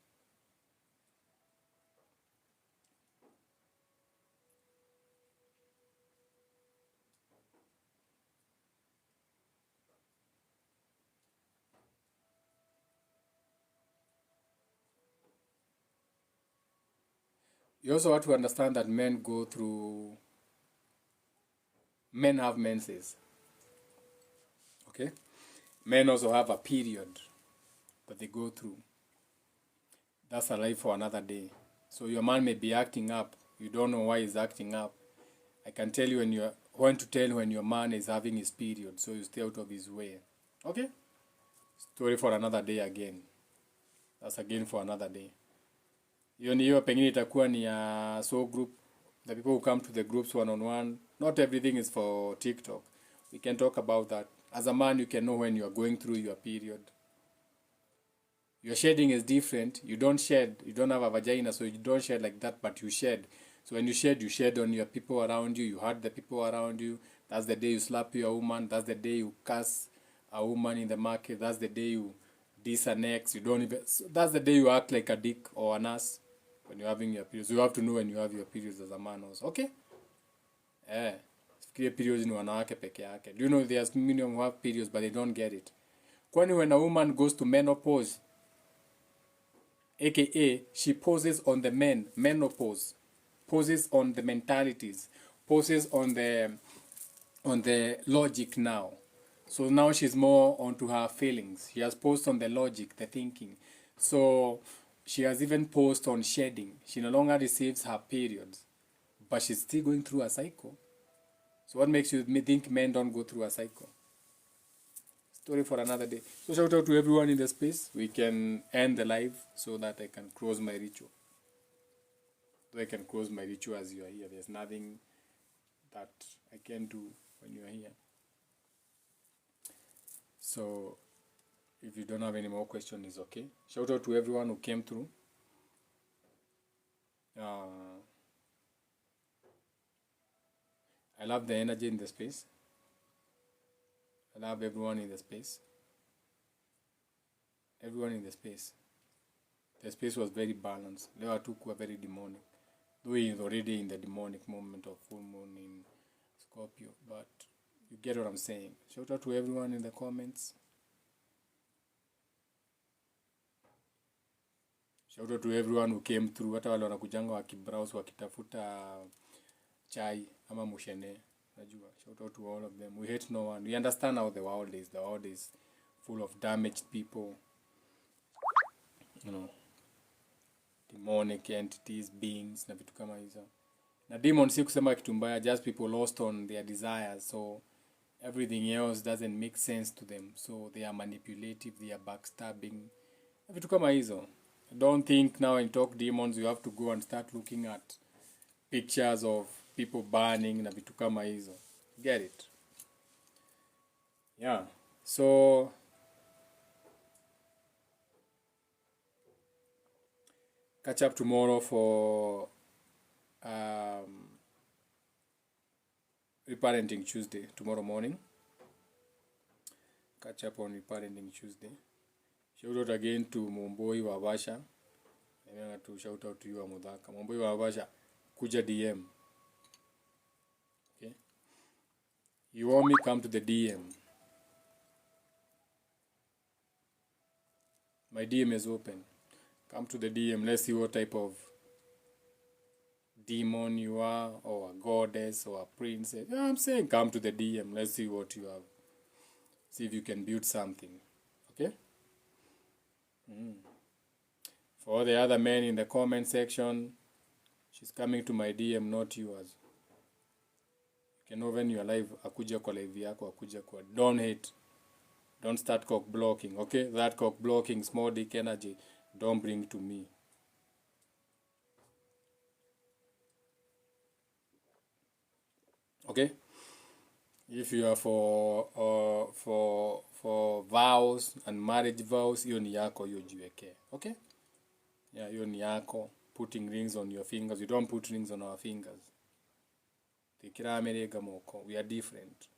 You also have to understand that men have menses. Okay? Men also have a period that they go through. That's a life for another day. So your man may be acting up. You don't know why he's acting up. I can tell you when to tell when your man is having his period, so you stay out of his way. Okay? Story for another day again. That's again for another day. Hiyo pengine itakuwa ni ya soul group. The people who come to the groups one-on-one. Not everything is for TikTok. We can talk about that. As a man, you can know when you are going through your period. Your shedding is different. You don't shed. You don't have a vagina, so you don't shed like that, but you shed. So when you shed on your people around you. You hurt the people around you. That's the day you slap your woman. That's the day you curse a woman in the market, that's the day you diss an ex. You don't even, that's the day you act like a dick or an ass when you're having your periods. You have to know when you have your periods as a man also. Okay? Periods ni wanawake peke yake. Do you know there's million who have periods but they don't get it? Kwani when a woman goes to menopause, aka she poses on the men, menopause, poses on the mentalities, poses on the logic now. So now she's more onto her feelings. She has posed on the logic, the thinking. So she has even posed on shedding. She no longer receives her periods, but she's still going through a cycle. So what makes you think men don't go through a cycle? Story for another day. So shout out to everyone in the space. We can end the live so that I can close my ritual. So I can close my ritual as you are here. There's nothing that I can do when you are here. So if you don't have any more questions, it's okay. Shout out to everyone who came through. I love the energy in the space. I love everyone in the space. Everyone in the space. The space was very balanced. There were two who were very demonic. Though he is already in the demonic moment of full moon in Scorpio. But you get what I'm saying. Shout out to everyone in the comments. Shout out to everyone who came through. Hata wale wanakujanga wakibrowse wakitafuta chai ama mushene. Najua. Shout out to all of them. We hate no one. We understand how the world is. The world is full of damaged people. You know, demonic entities, beings na vitu kama hizo. Na demon si kusema kitu mbaya, just people lost on their desires. So everything else doesn't make sense to them. So they are manipulative, they are backstabbing. Vitu kama hizo. Don't think now and talk demons, you have to go and start looking at pictures of people burning na vitu kama hizo. Get it? Yeah. So catch up tomorrow for Reparenting Tuesday, tomorrow morning. Catch up on Reparenting Tuesday. Shout out again to Momboi wa Vasha. And to shout out to you Amudhaka. Momboi wa Vasha, kuja DM. Okay? You want me, come to the DM. My DM is open. Come to the DM. Let's see what type of demon you are, or a goddess, or a princess. Yeah, I'm saying come to the DM. Let's see what you have. See if you can build something. Okay? For all the other men in the comment section, she's coming to my DM, not yours. You can open your live, akuja kwa live yako, akuja kwa. Don't hate. Don't start cock blocking, okay? That cock blocking, small dick energy, don't bring to me. Okay? If you are for vows and marriage vows, hiyo ni yako, hiyo jiweke. Okay? Yeah, hiyo ni yako. Putting rings on your fingers. You don't put rings on our fingers. Tikira amerega moko. We are different.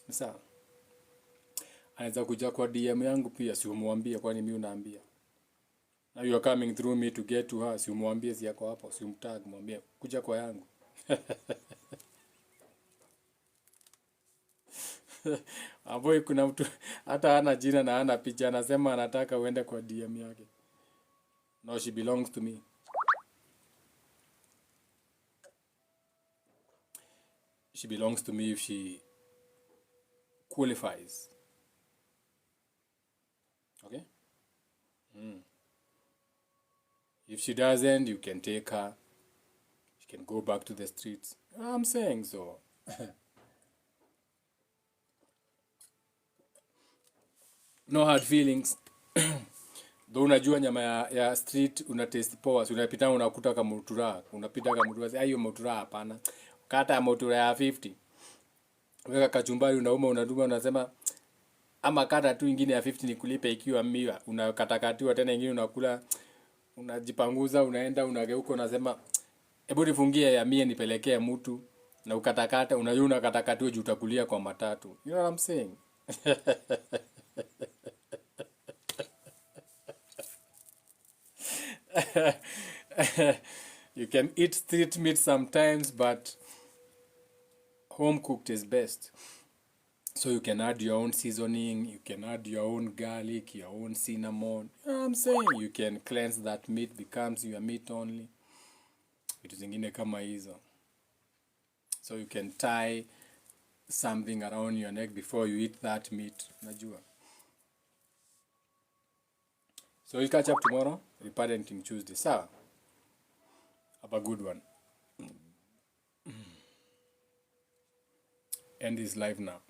Sawa. Anaweza kuja kwa DM yangu pia, si umwambie kwani mimi unaambia. Now you are coming through me to get to her, si umwambie si yako hapo, si umtag, mwambie kuja kwa yangu. Aboy kuna mtu hata hana jina na hana picha, anasema anataka uende kwa DM yake. No, she belongs to me. She belongs to me if she qualifies. Okay? If she doesn't, you can take her. She can go back to the streets. I'm saying so. No hard feelings. Though unajua nyama ya street una taste poa. So unapita unakuta kama mutura. Unapita kama mutura. Hiyo mutura hapana. Kata mutura ya 50. Weka kachumbari unauma unaduma unasema ama kata tu ingine ya 50 nikulipe ikiwa miwa. Unakatakatiwa tena ingine unakula, unajipanguza, unaenda unageuka unasema hebu nifungie ya 100 nipelekee mtu, na ukatakata unajua unakatakatiwa juu utakulia kwa matatu. You know what I'm saying? You can eat street meat sometimes, but home cooked is best. So you can add your own seasoning, you can add your own garlic, your own cinnamon. You know what I'm saying? You can cleanse that meat, becomes your meat only. Vitu zingine kama hizo. So you can tie something around your neck before you eat that meat. Najua. So we'll catch up tomorrow. Reparenting Tuesday. Sawa? Have a good one. End is live now.